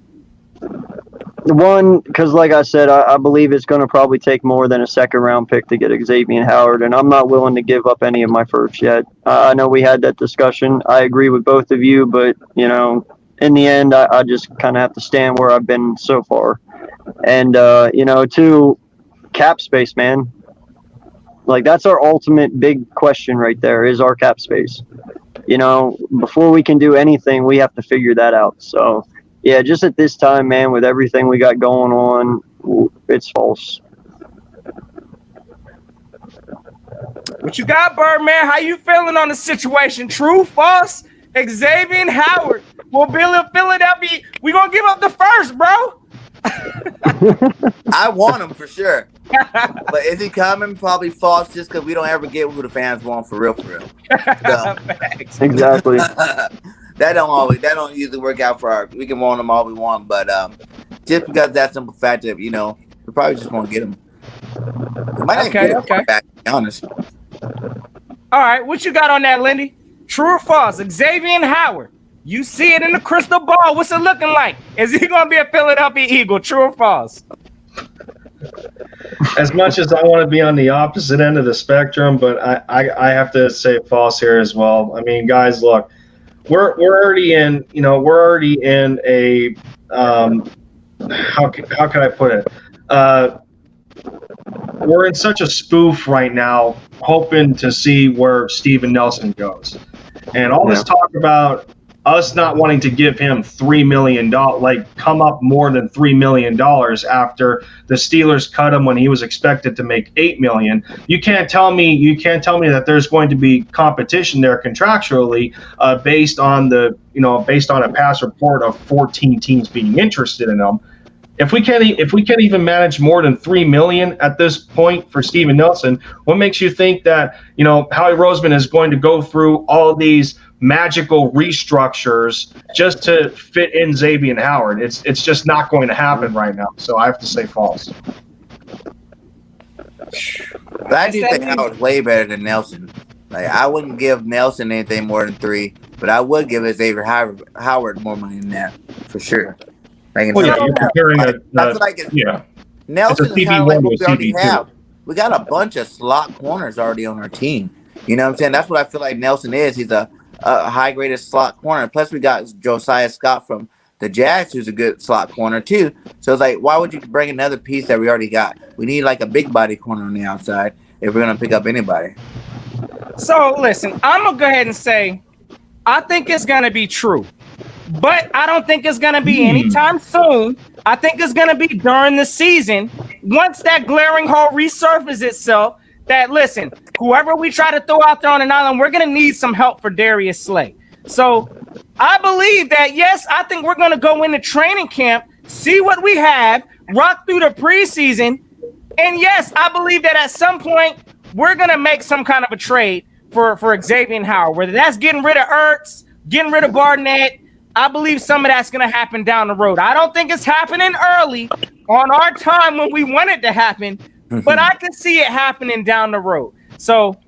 One, because like I said, I believe it's going to probably take more than a second-round pick to get Xavier Howard, and I'm not willing to give up any of my first yet. I know we had that discussion. I agree with both of you, but, you know, in the end, I just kind of have to stand where I've been so far. And, you know, two, cap space, man. Like, that's our ultimate big question right there, is our cap space. You know, before we can do anything, we have to figure that out. So, yeah, just at this time, man, with everything we got going on, it's false. What you got, Birdman? How you feeling on the situation? True, false? Xavier Howard will build a Philadelphia. We gonna give up the first, bro. I want him for sure. But is he coming? Probably false, just because we don't ever get who the fans want for real, for real. So. Exactly. That don't usually work out for our. We can want them all we want, but just because that simple fact that, you know, we probably just won't get him. Okay. Back, to be honest. All right, what you got on that, Lindy? True or false? Xavier Howard. You see it in the crystal ball. What's it looking like? Is he going to be a Philadelphia Eagle? True or false? As much as I want to be on the opposite end of the spectrum, but I have to say false here as well. I mean, guys, look, we're already in, you know, a how can I put it? We're in such a spoof right now, hoping to see where Steven Nelson goes, and all this talk about us not wanting to give him $3 million, like come up more than $3 million after the Steelers cut him when he was expected to make $8 million. You can't tell me that there's going to be competition there contractually, based on a past report of 14 teams being interested in him. If we can't even manage more than $3 million at this point for Steven Nelson, what makes you think that, you know, Howie Roseman is going to go through all these magical restructures just to fit in Xavier Howard? It's just not going to happen right now. So I have to say false. But I do think Howard's way better than Nelson. Like, I wouldn't give Nelson anything more than 3, but I would give Xavier Howard more money than that for sure. Like, you're comparing Nelson is kind of like what we already have. We got a bunch of slot corners already on our team. You know what I'm saying? That's what I feel like Nelson is. He's a high-graded slot corner. Plus, we got Josiah Scott from the Jags, who's a good slot corner, too. So, it's like, why would you bring another piece that we already got? We need, like, a big-body corner on the outside if we're going to pick up anybody. So, listen, I'm going to go ahead and say I think it's going to be true. But I don't think it's going to be anytime soon. I think it's going to be during the season. Once that glaring hole resurfaces itself, that, listen, whoever we try to throw out there on an island, we're going to need some help for Darius Slay. So I believe that, yes, I think we're going to go into training camp, see what we have, rock through the preseason. And, yes, I believe that at some point we're going to make some kind of a trade for Xavier Howard, whether that's getting rid of Ertz, getting rid of Barnett. I believe some of that's going to happen down the road. I don't think it's happening early on our time when we want it to happen, but I can see it happening down the road. So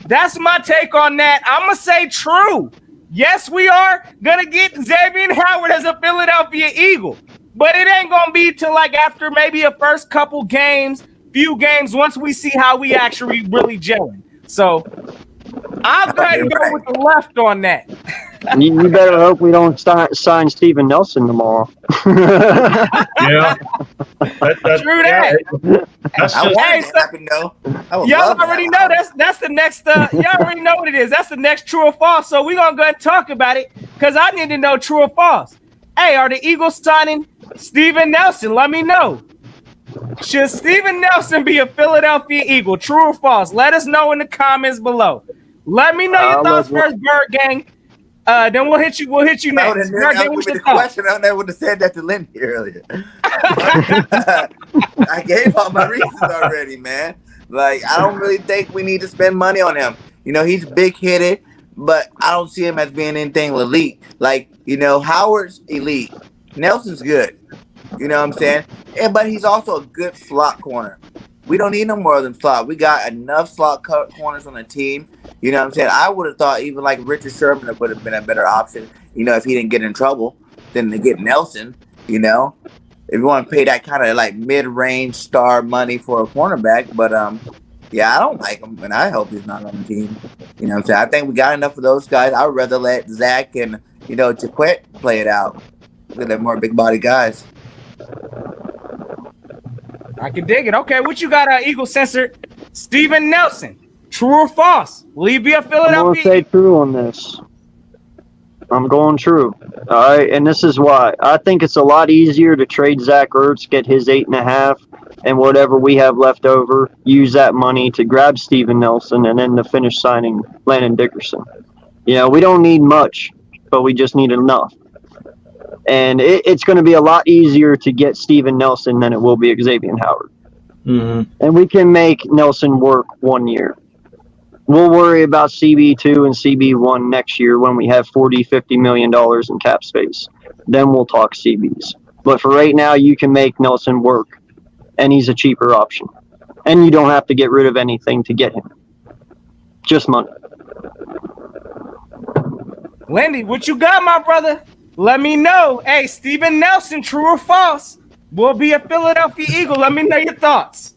that's my take on that. I'm going to say true. Yes, we are going to get Xavier Howard as a Philadelphia Eagle, but it ain't going to be till like after maybe a first couple games, few games, once we see how we actually really gelling. So I'll go ahead and go with the left on that. You better hope we don't sign Steven Nelson tomorrow. Yeah. True that. That's I just, want it to happen, though. Y'all already know that's the next. Y'all already know what it is. That's the next true or false. So we're gonna go ahead and talk about it because I need to know true or false. Hey, are the Eagles signing Steven Nelson? Let me know. Should Steven Nelson be a Philadelphia Eagle? True or false? Let us know in the comments below. Let me know your I'll thoughts let- first, Birdgang. Then we'll hit you. We'll hit you No, next. then Birdgang, that would what's be your the thoughts? question. I never would have said that to Lindy earlier. I gave all my reasons already, man. Like, I don't really think we need to spend money on him. You know, he's big headed, but I don't see him as being anything elite. Like, you know, Howard's elite. Nelson's good. You know what I'm saying? And but he's also a good slot corner. We don't need no more than slot. We got enough slot corners on the team. You know what I'm saying? I would have thought even like Richard Sherman would have been a better option, you know, if he didn't get in trouble than to get Nelson, you know. If you want to pay that kind of like mid-range star money for a cornerback, but yeah, I don't like him, and I hope he's not on the team. You know what I'm saying? I think we got enough of those guys. I'd rather let Zach and, you know, Jaquette play it out. They're more big body guys. I can dig it. Okay, what you got, Eagle Censored? Steven Nelson. True or false? Will he be a I'm going to Philadelphia? say true on this. I'm going true. All right, and this is why. I think it's a lot easier to trade Zach Ertz, get his 8.5, and whatever we have left over, use that money to grab Steven Nelson and then to finish signing Landon Dickerson. You know, we don't need much, but we just need enough. And it's going to be a lot easier to get Steven Nelson than it will be Xavier Howard. Mm-hmm. And we can make Nelson work 1 year. We'll worry about CB2 and CB1 next year when we have $40-50 million in cap space. Then we'll talk CBs. But for right now, you can make Nelson work, and he's a cheaper option. And you don't have to get rid of anything to get him. Just money. Lindy, what you got, my brother? Let me know. Hey, Steven Nelson, true or false? Will be a Philadelphia Eagle. Let me know your thoughts.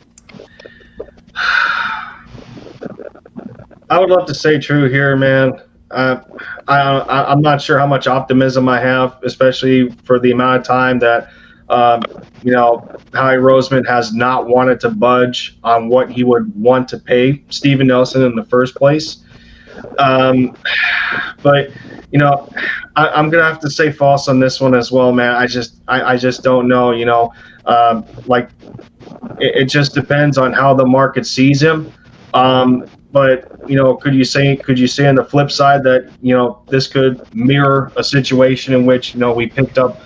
I would love to say true here, man. I'm not sure how much optimism I have, especially for the amount of time that, you know, Howie Roseman has not wanted to budge on what he would want to pay Steven Nelson in the first place. But, you know, I'm going to have to say false on this one as well, man. I just don't know, you know, like it just depends on how the market sees him. But, you know, could you say on the flip side that, you know, this could mirror a situation in which, you know, we picked up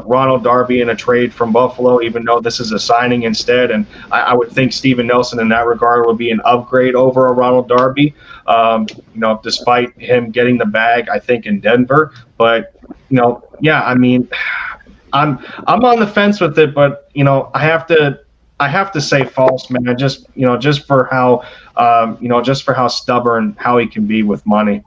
Ronald Darby in a trade from Buffalo, even though this is a signing instead. And I would think Steven Nelson in that regard would be an upgrade over a Ronald Darby, you know, despite him getting the bag, I think, in Denver. But, you know, yeah, I mean, I'm on the fence with it, but, you know, I have to say false, man. Just for how, just for how stubborn Howie can be with money.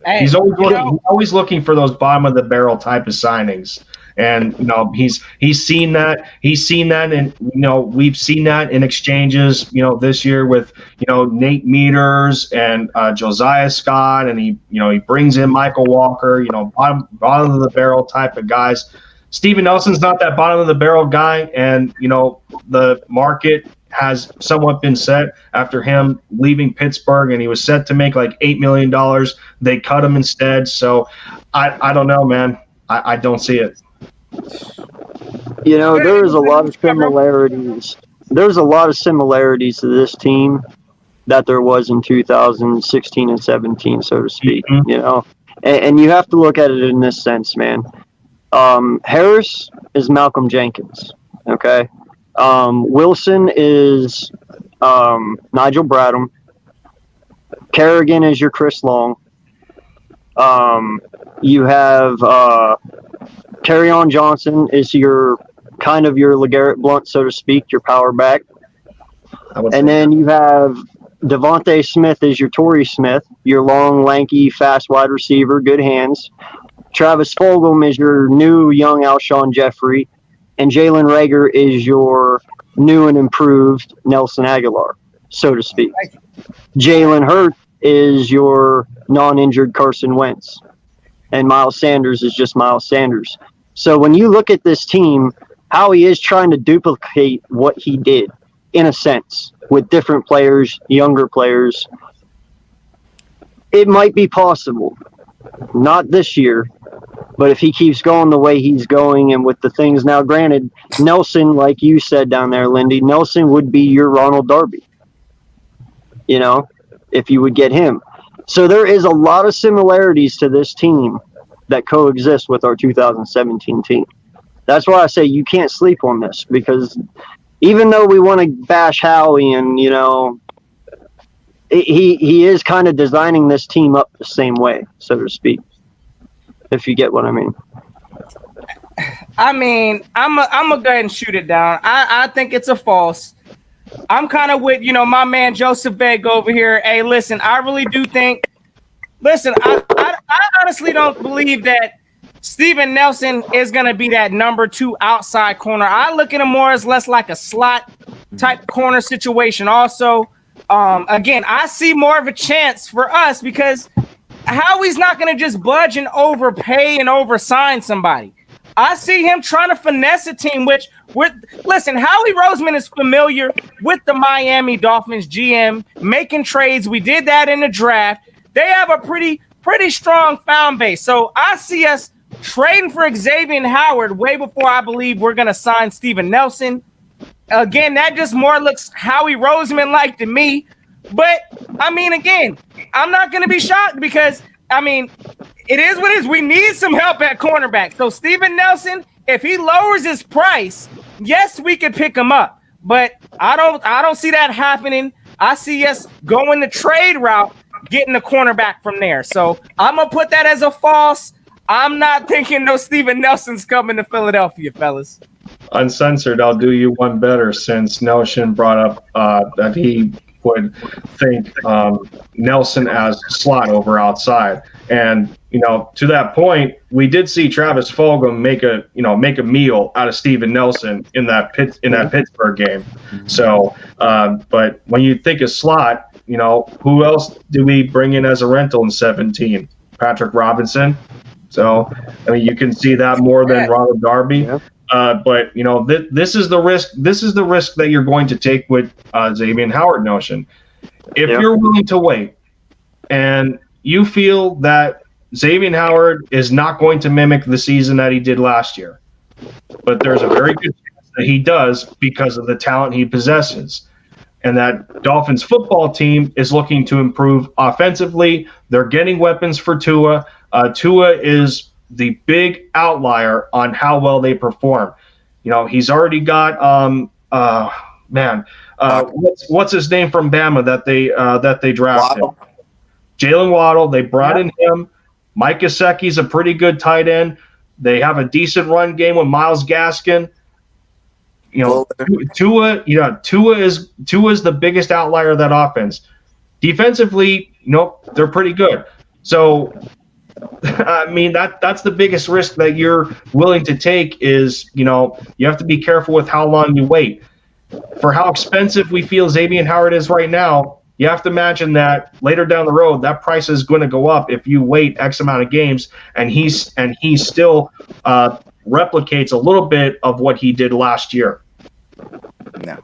Hey, He's always looking for those bottom of the barrel type of signings, and you know he's seen that. And you know we've seen that in exchanges. You know this year with Nate Meters and Josiah Scott, and he brings in Michael Walker. You know bottom of the barrel type of guys. Steven Nelson's not that bottom of the barrel guy, and the market has somewhat been set after him leaving Pittsburgh, and he was set to make like $8 million. They cut him instead. So I don't know, man. I don't see it. You know, there's a lot of similarities. There's a lot of similarities to this team that there was in 2016 and 17, so to speak. Mm-hmm. You know, and you have to look at it in this sense, man. Harris is Malcolm Jenkins, okay? Wilson is Nigel Bradham. Kerrigan is your Chris Long. You have Kerryon Johnson is your kind of your LeGarrette Blount, so to speak, your power back. And then you have Devontae Smith is your Torrey Smith, your long, lanky, fast wide receiver, good hands. Travis Fulgham is your new young Alshon Jeffrey, and Jalen Reagor is your new and improved Nelson Aguilar, so to speak. Jalen Hurts is your non-injured Carson Wentz, and Miles Sanders is just Miles Sanders. So when you look at this team, Howie is trying to duplicate what he did, in a sense, with different players, younger players. It might be possible. Not this year, but if he keeps going the way he's going and with the things now, granted, Nelson, like you said down there, Lindy, Nelson would be your Ronald Darby. you know, if you would get him. So there is a lot of similarities to this team that coexist with our 2017 team. That's why I say you can't sleep on this, because even though we want to bash Howie, and you know, he is kind of designing this team up the same way, so to speak. If you get what I mean. I mean, I'm gonna go ahead and shoot it down. I think it's a false. I'm kind of with, you know, my man Joseph Vega over here. Hey, listen, I really do think. Listen, I honestly don't believe that Steven Nelson is gonna be that number 2 outside corner. I look at him more as less like a slot type corner situation. Also, again, I see more of a chance for us because Howie's not gonna just budge and overpay and oversign somebody. I see him trying to finesse a team, listen, Howie Roseman is familiar with the Miami Dolphins GM making trades. We did that in the draft. They have a pretty strong fan base. So I see us trading for Xavier Howard way before I believe we're going to sign Steven Nelson. Again, that just more looks Howie Roseman like to me. But, I mean, again, I'm not going to be shocked because, I mean, it is what it is. We need some help at cornerback. So Steven Nelson, if he lowers his price, yes, we could pick him up. But I don't see that happening. I see us going the trade route, getting the cornerback from there. So I'm gonna put that as a false. I'm not thinking no Steven Nelson's coming to Philadelphia, fellas. Uncensored, I'll do you one better, since Notion brought up that he would think Nelson as slot over outside. And, you know, to that point, we did see Travis Fulgham make a meal out of Steven Nelson in that Pittsburgh game. So, but when you think of slot, you know, who else do we bring in as a rental in 17? Patrick Robinson. So, I mean, you can see that more than Ronald Darby. Yeah. But you know, this is the risk. This is the risk that you're going to take with Xavier Howard Notion. If you're willing to wait, and you feel that Xavier Howard is not going to mimic the season that he did last year, but there's a very good chance that he does because of the talent he possesses, and that Dolphins football team is looking to improve offensively. They're getting weapons for Tua. Tua is the big outlier on how well they perform. You know, he's already got what's his name from Bama that they drafted? Waddle. Jalen Waddle. They brought in him. Mike Gesicki's a pretty good tight end. They have a decent run game with Myles Gaskin. You know, Tua is the biggest outlier of that offense. Defensively, they're pretty good. So I mean, that's the biggest risk that you're willing to take is, you have to be careful with how long you wait. For how expensive we feel Xavier Howard is right now, you have to imagine that later down the road, that price is going to go up if you wait X amount of games and he still replicates a little bit of what he did last year. No.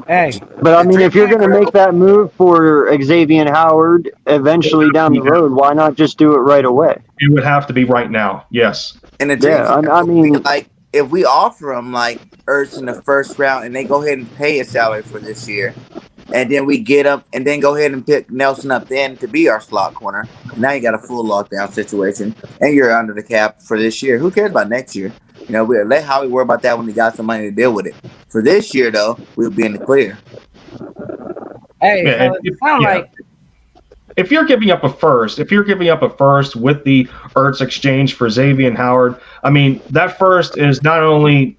Hey, but I mean, if you're going to make that move for Xavier Howard eventually down the road, why not just do it right away? It would have to be right now. Yes. And I mean, like if we offer him like Ertz in the first round and they go ahead and pay his salary for this year, and then we get up and then go ahead and pick Nelson up then to be our slot corner. Now you got a full lockdown situation and you're under the cap for this year. Who cares about next year? We'll let Howie worry about that when he got some money to deal with it. For this year, though, we'll be in the clear. Hey, if you're giving up a first, with the Ertz exchange for Xavier Howard, I mean, that first is not only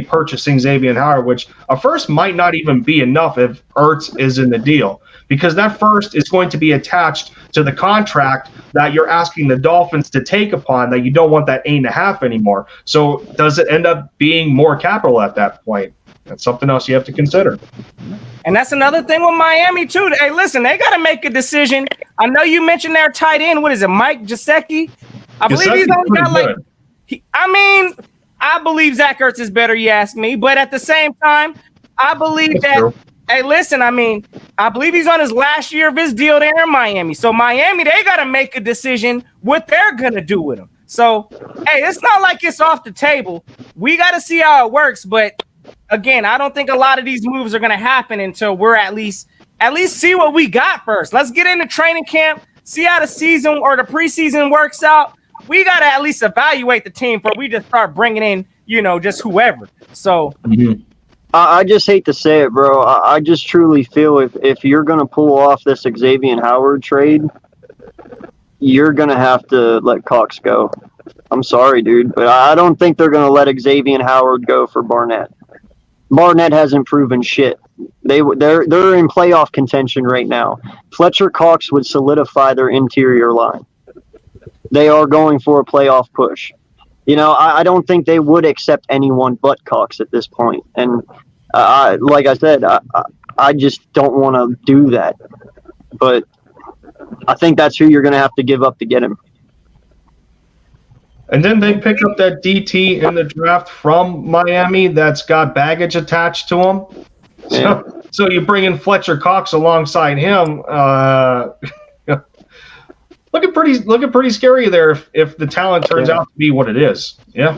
purchasing Xavier Howard, which a first might not even be enough if Ertz is in the deal, because that first is going to be attached to the contract that you're asking the Dolphins to take upon, that you don't want that 8.5 anymore. So does it end up being more capital at that point? That's something else you have to consider. And that's another thing with Miami too. Hey, listen, they got to make a decision. I know you mentioned their tight end. What is it, Mike Gesicki? I believe he's only got I believe Zach Ertz is better, you ask me. But at the same time, I believe true. Hey, listen, I believe he's on his last year of his deal there in Miami. So Miami, they got to make a decision what they're going to do with him. So, hey, it's not like it's off the table. We got to see how it works. But again, I don't think a lot of these moves are going to happen until we're at least see what we got first. Let's get into training camp, see how the season or the preseason works out. We got to at least evaluate the team before we just start bringing in, just whoever. So I just hate to say it, bro. I just truly feel if you're going to pull off this Xavier Howard trade, you're going to have to let Cox go. I'm sorry, dude, but I don't think they're going to let Xavier Howard go for Barnett. Barnett hasn't proven shit. They're in playoff contention right now. Fletcher Cox would solidify their interior line. They are going for a playoff push. I don't think they would accept anyone but Cox at this point. And like I said, I just don't want to do that. But I think that's who you're going to have to give up to get him. And then they pick up that DT in the draft from Miami that's got baggage attached to him. Yeah. So you bring in Fletcher Cox alongside him. Looking pretty scary there if the talent turns out to be what it is. Yeah.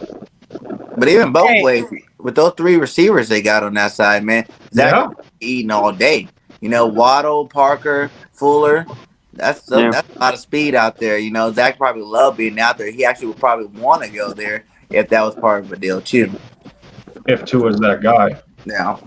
But even both ways, with those three receivers they got on that side, man, Zach eating all day. Waddle, Parker, Fuller. That's a lot of speed out there. Zach probably loved being out there. He actually would probably want to go there if that was part of a deal too. If Tua's that guy. Yeah.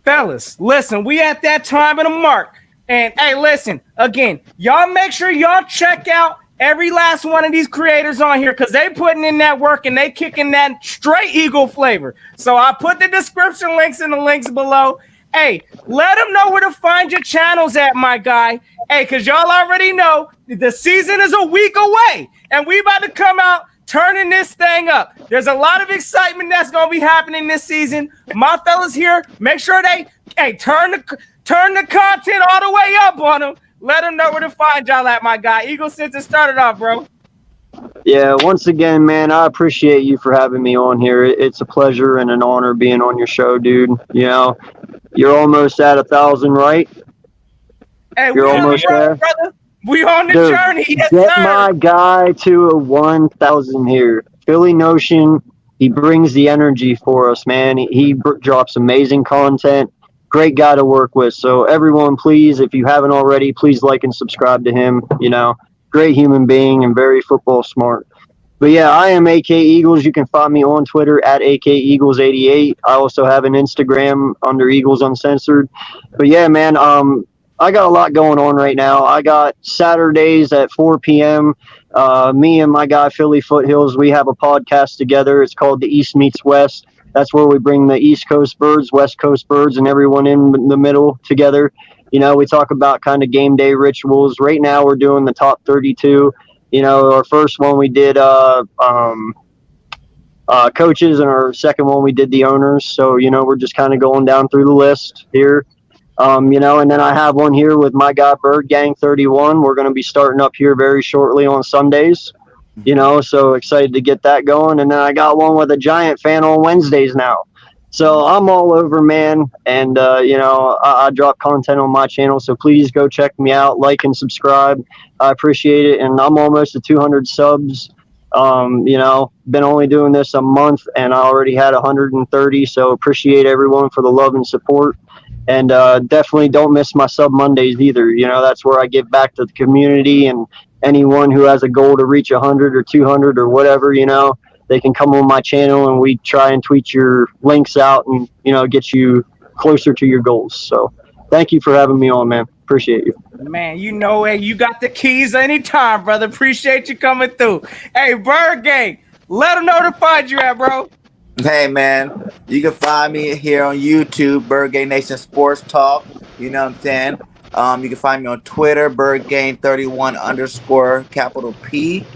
Fellas, listen, we at that time of the mark. And hey, listen, again, y'all make sure y'all check out every last one of these creators on here because they putting in that work and they kicking that straight Eagle flavor. So I put the description links in the links below. Hey, let them know where to find your channels at, my guy. Hey, because y'all already know the season is a week away, and we about to come out turning this thing up. There's a lot of excitement that's going to be happening this season. My fellas here, make sure they turn the content all the way up on them. Let them know where to find y'all at, my guy. Eagle, since it started off, bro. Yeah, once again, man, I appreciate you for having me on here. It's a pleasure and an honor being on your show, dude. You're almost at 1,000, right? Hey, you're almost there, brother. We on the journey. Yes, get sir. my guy to a 1,000 here. Philly Notion, he brings the energy for us, man. He drops amazing content. Great guy to work with. So everyone, please, if you haven't already, please like and subscribe to him. Great human being and very football smart. But yeah, I am AK Eagles. You can find me on Twitter at AK Eagles88. I also have an Instagram under Eagles Uncensored. But yeah, man, I got a lot going on right now. I got Saturdays at 4 p.m. Me and my guy Philly Foothills, we have a podcast together. It's called The East Meets West. That's where we bring the East Coast birds, West Coast birds, and everyone in the middle together. We talk about kind of game day rituals. Right now we're doing the top 32. Our first one we did coaches, and our second one we did the owners. So, we're just kind of going down through the list here. And then I have one here with my guy Birdgang 31. We're going to be starting up here very shortly on Sundays. So excited to get that going. And then I got one with a Giant fan on Wednesdays now. So I'm all over, man. And, I drop content on my channel. So please go check me out, like and subscribe. I appreciate it. And I'm almost at 200 subs. Been only doing this a month and I already had 130. So appreciate everyone for the love and support. And definitely don't miss my Sub Mondays either. That's where I give back to the community, and anyone who has a goal to reach 100 or 200 or whatever, they can come on my channel and we try and tweet your links out and, get you closer to your goals. So thank you for having me on, man. Appreciate you. Man, hey, you got the keys anytime, brother. Appreciate you coming through. Hey, Birdgang, let them know to find you at, bro. Hey, man, you can find me here on YouTube, Birdgang Nation Sports Talk. You know what I'm saying? You can find me on Twitter, Birdgang31_P.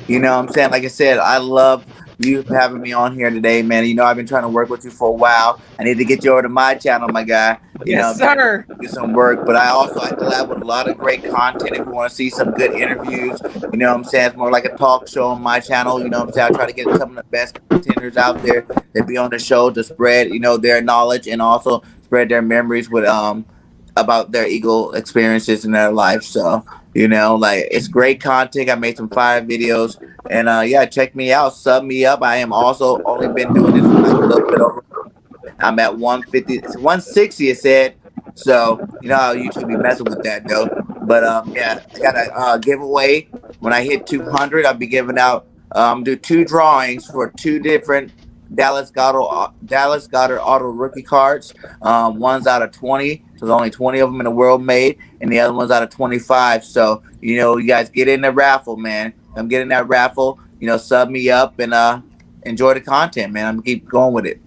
You know what I'm saying? Like I said, I love you having me on here today, man. I've been trying to work with you for a while. I need to get you over to my channel, my guy. Yes, sir. Get some work. But I collab with a lot of great content. If you want to see some good interviews, you know what I'm saying? It's more like a talk show on my channel. You know what I'm saying? I try to get some of the best contenders out there that be on the show to spread, their knowledge and also spread their memories with about their Eagle experiences in their life. So, it's great content. I made some 5 videos. And check me out, sub me up. I am also only been doing this for a little bit over I'm at 150, 160. It said. So you know how YouTube be messing with that though. But yeah, I got a giveaway. When I hit 200, I'll be giving out do 2 drawings for 2 different Dallas Goddard auto rookie cards. One's out of 20, so there's only 20 of them in the world made, and the other one's out of 25. So you know, you guys get in the raffle, man. Come get in that raffle. You know, sub me up and enjoy the content, man. I'm gonna keep going with it.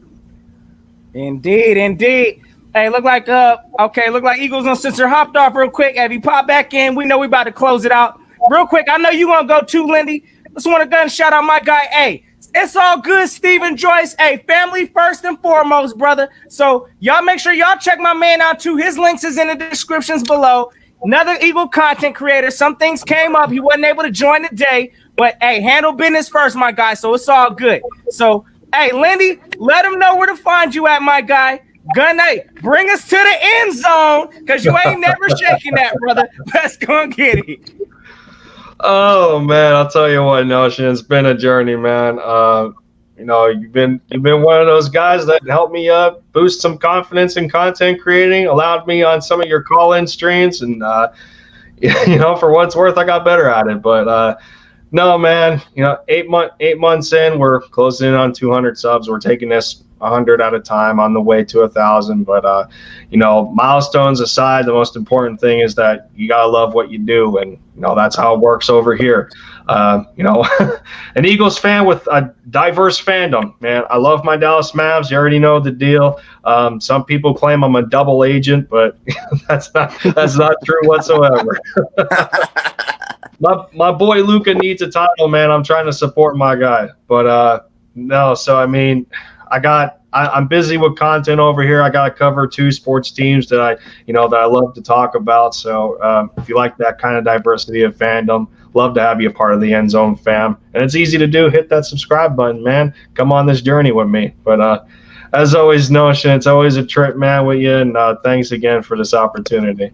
Indeed, indeed. Hey, look like Eagles on Sister hopped off real quick. If you pop back in, we know we about to close it out real quick. I know you gonna go too, Lindy. Just want to go and shout out my guy. Hey, it's all good, Stephen Joyce. Hey, family first and foremost, brother. So y'all make sure y'all check my man out too. His links is in the descriptions below. Another Eagle content creator. Some things came up. He wasn't able to join today, but hey, handle business first, my guy. So it's all good. So hey, Lindy, let him know where to find you at, my guy. Gunna, bring us to the end zone because you ain't never shaking that, brother. Let's go and get it. Oh man, I'll tell you what, Notion, it's been a journey, man. You know, you've been one of those guys that helped me boost some confidence in content creating, allowed me on some of your call-in streams, and you know, for what it's worth, I got better at it. But no, man, you know, 8 months in, we're closing in on 200 subs. We're taking this 100 at a time on the way to 1,000. But you know, milestones aside, the most important thing is that you gotta love what you do, and you know that's how it works over here. You know, an Eagles fan with a diverse fandom, man. I love my Dallas Mavs. You already know the deal. Some people claim I'm a double agent, but that's not true whatsoever. My boy Luca needs a title, man. I'm trying to support my guy, but no. So I mean, I'm busy with content over here. I got to cover 2 sports teams that I love to talk about. So if you like that kind of diversity of fandom, love to have you a part of the End Zone fam. And it's easy to do. Hit that subscribe button, man. Come on this journey with me. But as always, Notion, it's always a trip, man, with you. And thanks again for this opportunity.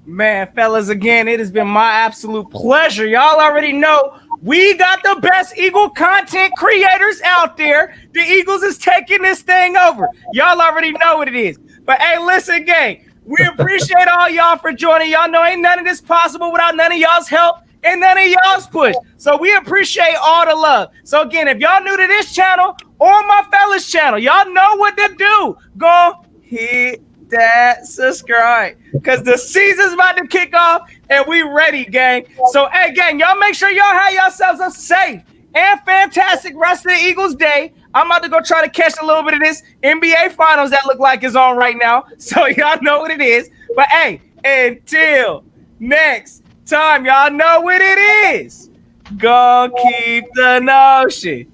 Man, fellas, again, it has been my absolute pleasure. Y'all already know we got the best Eagle content creators out there. The Eagles is taking this thing over. Y'all already know what it is. But hey, listen, gang, we appreciate all y'all for joining. Y'all know ain't none of this possible without none of y'all's help and none of y'all's push. So we appreciate all the love. So again, if y'all new to this channel or my fellas channel, y'all know what to do. Go hit that subscribe because the season's about to kick off and we ready, gang. So hey, gang, y'all make sure y'all have yourselves a safe and fantastic rest of the Eagles day. I'm about to go try to catch a little bit of this NBA finals that look like it's on right now, so y'all know what it is. But hey, until next time, y'all know what it is. Go keep the notion.